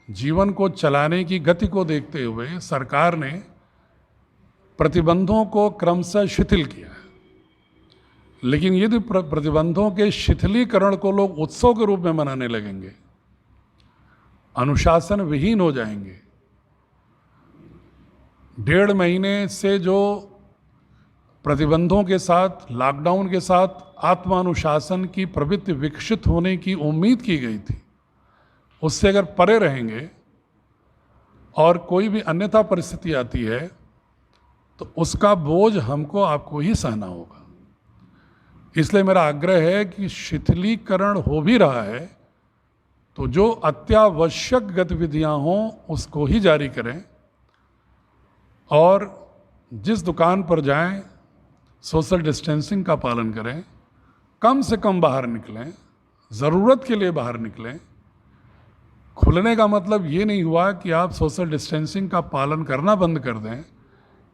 जीवन को चलाने की गति को देखते हुए सरकार ने प्रतिबंधों को क्रमशः शिथिल किया है। लेकिन यदि प्रतिबंधों के शिथिलीकरण को लोग उत्सव के रूप में मनाने लगेंगे, अनुशासन विहीन हो जाएंगे, 1.5 महीने से जो प्रतिबंधों के साथ, लॉकडाउन के साथ आत्मानुशासन की प्रवृत्ति विकसित होने की उम्मीद की गई थी, उससे अगर परे रहेंगे और कोई भी अन्यथा परिस्थिति आती है तो उसका बोझ हमको आपको ही सहना होगा। इसलिए मेरा आग्रह है कि शिथिलीकरण हो भी रहा है तो जो अत्यावश्यक गतिविधियां हों उसको ही जारी करें और जिस दुकान पर जाएं सोशल डिस्टेंसिंग का पालन करें, कम से कम बाहर निकलें, ज़रूरत के लिए बाहर निकलें। खुलने का मतलब ये नहीं हुआ कि आप सोशल डिस्टेंसिंग का पालन करना बंद कर दें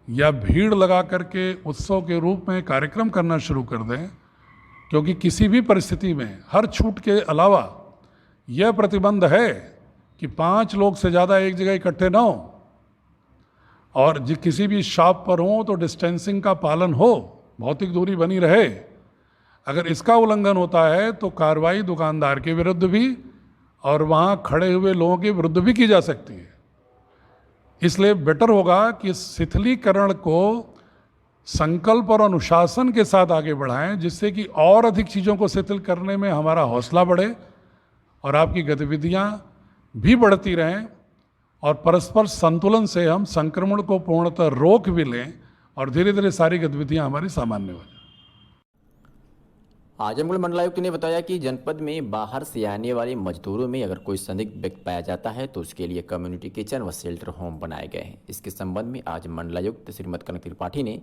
या भीड़ लगा करके उत्सव के रूप में कार्यक्रम करना शुरू कर दें, क्योंकि किसी भी परिस्थिति में हर छूट के अलावा यह प्रतिबंध है कि 5 लोग से ज़्यादा एक जगह इकट्ठे ना हो और किसी भी शॉप पर हो तो डिस्टेंसिंग का पालन हो, भौतिक दूरी बनी रहे। अगर इसका उल्लंघन होता है तो कार्रवाई दुकानदार के विरुद्ध भी और वहाँ खड़े हुए लोगों के विरुद्ध भी की जा सकती है। इसलिए बेटर होगा कि शिथिलीकरण को संकल्प और अनुशासन के साथ आगे बढ़ाएं, जिससे कि और अधिक चीज़ों को शिथिल करने में हमारा हौसला बढ़े और आपकी गतिविधियां भी बढ़ती रहें और परस्पर संतुलन से हम संक्रमण को पूर्णतः रोक भी लें और धीरे धीरे सारी गतिविधियां हमारी सामान्य हो जाए। आजमगढ़ मंडलायुक्त ने बताया कि जनपद में बाहर से आने वाले मजदूरों में अगर कोई संदिग्ध व्यक्ति पाया जाता है तो उसके लिए कम्युनिटी किचन व शेल्टर होम बनाए गए हैं। इसके संबंध में आज मंडलायुक्त श्रीमती कनक त्रिपाठी ने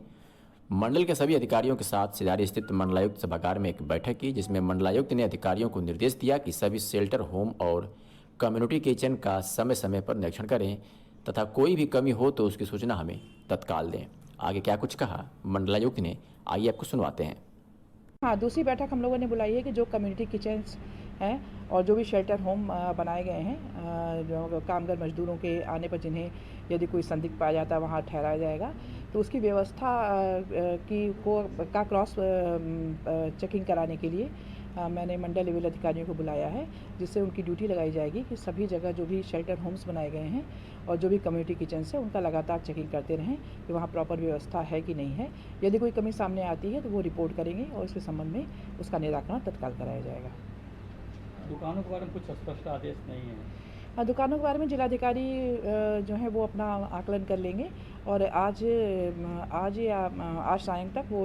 मंडल के सभी अधिकारियों के साथ सिलारी स्थित मंडलायुक्त सभागार में एक बैठक की, जिसमें मंडलायुक्त ने अधिकारियों को निर्देश दिया कि सभी शेल्टर होम और कम्युनिटी किचन का समय समय पर निरीक्षण करें तथा कोई भी कमी हो तो उसकी सूचना हमें तत्काल दें। आगे क्या कुछ कहा मंडलायुक्त ने, आइए आपको सुनवाते हैं। हाँ, दूसरी बैठक हम लोगों ने बुलाई है कि जो कम्युनिटी किचन्स हैं और जो भी शेल्टर होम बनाए गए हैं, जो कामगार मजदूरों के आने पर जिन्हें यदि कोई संदिग्ध पाया जाता है वहाँ ठहराया जाएगा, तो उसकी व्यवस्था का क्रॉस चेकिंग कराने के लिए मैंने मंडल लेवल अधिकारियों को बुलाया है, जिससे उनकी ड्यूटी लगाई जाएगी कि सभी जगह जो भी शेल्टर होम्स बनाए गए हैं और जो भी कम्युनिटी किचन्स है उनका लगातार चेकिंग करते रहें कि वहाँ प्रॉपर व्यवस्था है कि नहीं है। यदि कोई कमी सामने आती है तो वो रिपोर्ट करेंगे और इसके संबंध में उसका निराकरण तत्काल कराया जाएगा। दुकानों के बारे में कुछ स्पष्ट आदेश नहीं है। दुकानों के बारे में जिलाधिकारी जो है वो अपना आकलन कर लेंगे और आज सायं तक वो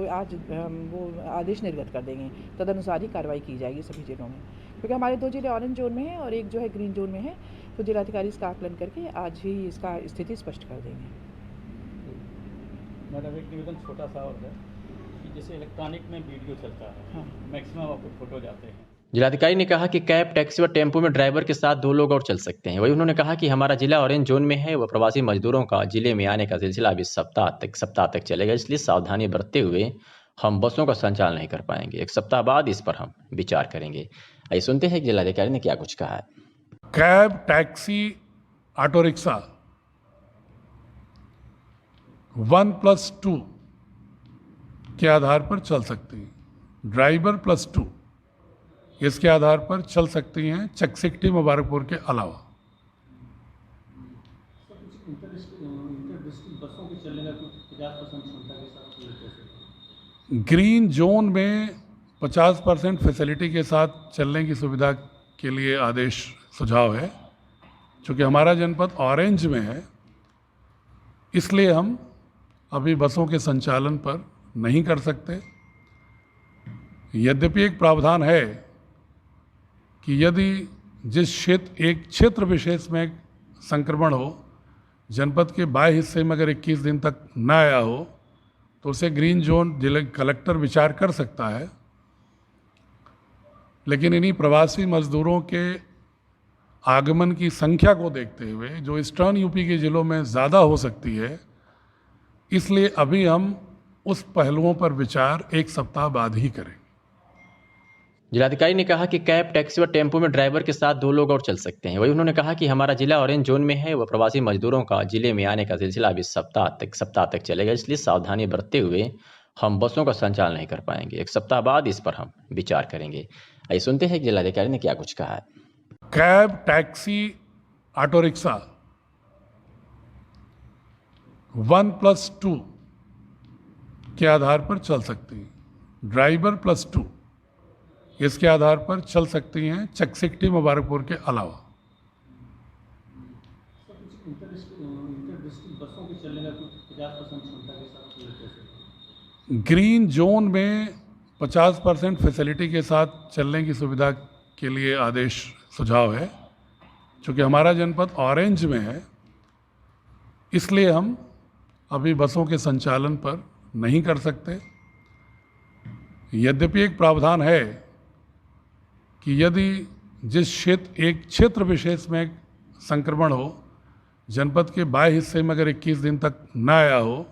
आदेश निर्गत कर देंगे। तदनुसार ही कार्रवाई की जाएगी सभी जिलों में, क्योंकि हमारे 2 जिले ऑरेंज जोन में हैं और एक जो है ग्रीन जोन में है। तो जिलाधिकारी इसका आकलन करके आज ही इसका स्थिति स्पष्ट कर देंगे। मैडम, एक निवेदन छोटा सा और है कि जैसे इलेक्ट्रॉनिक में वीडियो चलता है, हाँ। मैक्सिमम आपको फोटो जाते हैं। जिलाधिकारी ने कहा कि कैब, टैक्सी व टेम्पो में ड्राइवर के साथ 2 लोग और चल सकते हैं। वहीं उन्होंने कहा कि हमारा जिला ऑरेंज जोन में है व प्रवासी मजदूरों का जिले में आने का सिलसिला अभी सप्ताह तक चलेगा, इसलिए सावधानी बरतते हुए हम बसों का संचालन नहीं कर पाएंगे। 1 सप्ताह बाद इस पर हम विचार करेंगे। आइए सुनते हैं कि जिलाधिकारी ने क्या कुछ कहा है। कैब, टैक्सी, ऑटो रिक्शा 1+2 के आधार पर चल सकती हैं। ड्राइवर +2 इसके आधार पर चल सकती हैं चकसिकटी मुबारकपुर के अलावा। ग्रीन जोन में 50% फैसिलिटी के साथ चलने की सुविधा के लिए आदेश सुझाव है। चूँकि हमारा जनपद ऑरेंज में है, इसलिए हम अभी बसों के संचालन पर नहीं कर सकते। यद्यपि एक प्रावधान है कि यदि एक क्षेत्र विशेष में संक्रमण हो, जनपद के बाह्य हिस्से में अगर 21 दिन तक न आया हो, तो उसे ग्रीन जोन जिला कलेक्टर विचार कर सकता है। लेकिन इन्हीं प्रवासी मजदूरों के आगमन की संख्या को देखते हुए, जो ईस्टर्न यूपी के ज़िलों में ज़्यादा हो सकती है, इसलिए अभी हम उस पहलुओं पर विचार 1 सप्ताह बाद ही करेंगे। जिलाधिकारी ने कहा कि कैब, टैक्सी व टेम्पो में ड्राइवर के साथ 2 लोग और चल सकते हैं। वहीं उन्होंने कहा कि हमारा जिला ऑरेंज जोन में है व प्रवासी मजदूरों का जिले में आने का सिलसिला अभी सप्ताह तक चलेगा, इसलिए सावधानी बरतते हुए हम बसों का संचालन नहीं कर पाएंगे। 1 सप्ताह बाद इस पर हम विचार करेंगे। आइए सुनते हैं कि जिलाधिकारी ने क्या कुछ कहा है। कैब, टैक्सी, ऑटो रिक्शा 1+2 के आधार पर चल सकती हैं। ड्राइवर +2 इसके आधार पर चल सकती हैं चकसिकटी मुबारकपुर के अलावा। ग्रीन जोन में 50% फैसिलिटी के साथ चलने की सुविधा के लिए आदेश सुझाव है। चूँकि हमारा जनपद ऑरेंज में है, इसलिए हम अभी बसों के संचालन पर नहीं कर सकते। यद्यपि एक प्रावधान है कि यदि एक क्षेत्र विशेष में संक्रमण हो, जनपद के बाह्य हिस्से में अगर 21 दिन तक न आया हो,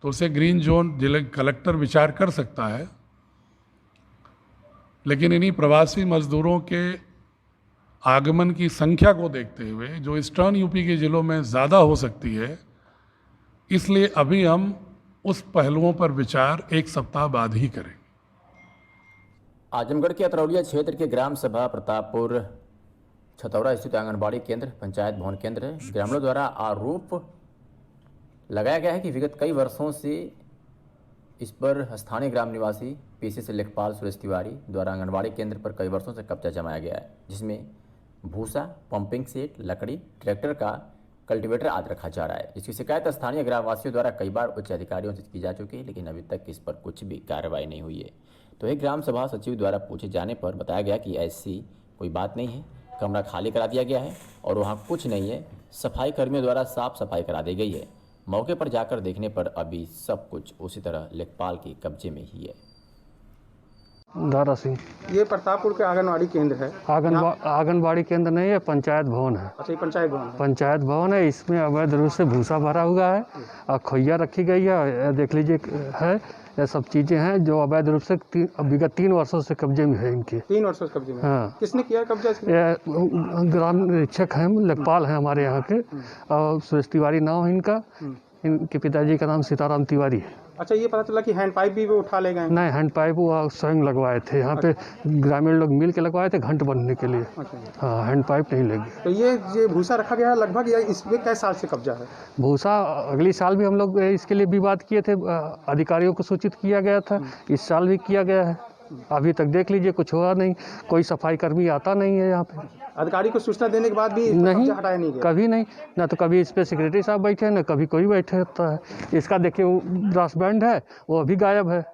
तो उसे ग्रीन जोन जिला कलेक्टर विचार कर सकता है। लेकिन इन्हीं प्रवासी मजदूरों के आगमन की संख्या को देखते हुए, जो ईस्टर्न यूपी के ज़िलों में ज़्यादा हो सकती है, इसलिए अभी हम उस पहलुओं पर विचार 1 सप्ताह बाद ही करेंगे। आजमगढ़ के अतरौलिया क्षेत्र के ग्राम सभा प्रतापपुर छतौरा स्थित आंगनबाड़ी केंद्र, पंचायत भवन केंद्र ग्रामीणों द्वारा आरोप लगाया गया है कि विगत कई वर्षों से इस पर स्थानीय ग्राम निवासी पीसीसी लेखपाल सुरेश तिवारी द्वारा आंगनबाड़ी केंद्र पर कई वर्षों से कब्जा जमाया गया है, जिसमें भूसा, पंपिंग सेट, लकड़ी, ट्रैक्टर का कल्टीवेटर आदि रखा जा रहा है। इसकी शिकायत स्थानीय ग्रामवासियों द्वारा कई बार उच्च अधिकारियों से की जा चुकी है, लेकिन अभी तक इस पर कुछ भी कार्रवाई नहीं हुई है। तो एक ग्राम सभा सचिव द्वारा पूछे जाने पर बताया गया कि ऐसी कोई बात नहीं है, कमरा खाली करा दिया गया है और वहाँ कुछ नहीं है। सफाई कर्मियों द्वारा साफ सफाई करा दी गई है। मौके पर जाकर देखने पर अभी सब कुछ उसी तरह लेखपाल के कब्जे में ही है। दारा सिंह, ये प्रतापपुर के आंगनबाड़ी केंद्र है। आंगनबाड़ी केंद्र नहीं है, पंचायत भवन है। अच्छा, ये पंचायत भवन है। पंचायत भवन है। इसमें अवैध रूप से भूसा भरा हुआ है और खोइया रखी गई है। देख लीजिए है, ये सब चीज़ें हैं जो अवैध रूप से विगत 3 वर्षों से कब्जे में है इनके। 3 वर्षों से कब्जे में? हाँ। किसने किया कब्जा? ये ग्राम निरीक्षक हैं, लेखपाल हैं हमारे यहाँ के, और सुरेश तिवारी नाम है इनका। इनके पिताजी का नाम सीताराम तिवारी है। अच्छा, ये पता चला कि हैंड पाइप भी वो उठा ले गए? नहीं, हैंड पाइप वो स्वयं लगवाए थे। यहाँ पे ग्रामीण लोग मिल के लगवाए थे घंट बनने के लिए। हाँ, हैंड पाइप नहीं लगी। तो ये भूसा रखा गया है लगभग, या इसमें कई साल से कब्जा है? भूसा अगली साल भी हम लोग इसके लिए विवाद किए थे, अधिकारियों को सूचित किया गया था। इस साल भी किया गया है। अभी तक देख लीजिए कुछ हुआ नहीं, कोई सफाई कर्मी आता नहीं है यहाँ पे। अधिकारी को सूचना देने के बाद भी नहीं, कब्जा हटाया नहीं गया। कभी नहीं, ना तो कभी इस पे सेक्रेटरी साहब बैठे हैं, ना कभी कोई बैठे होता है। इसका देखिए ब्रास बैंड है, वो अभी गायब है।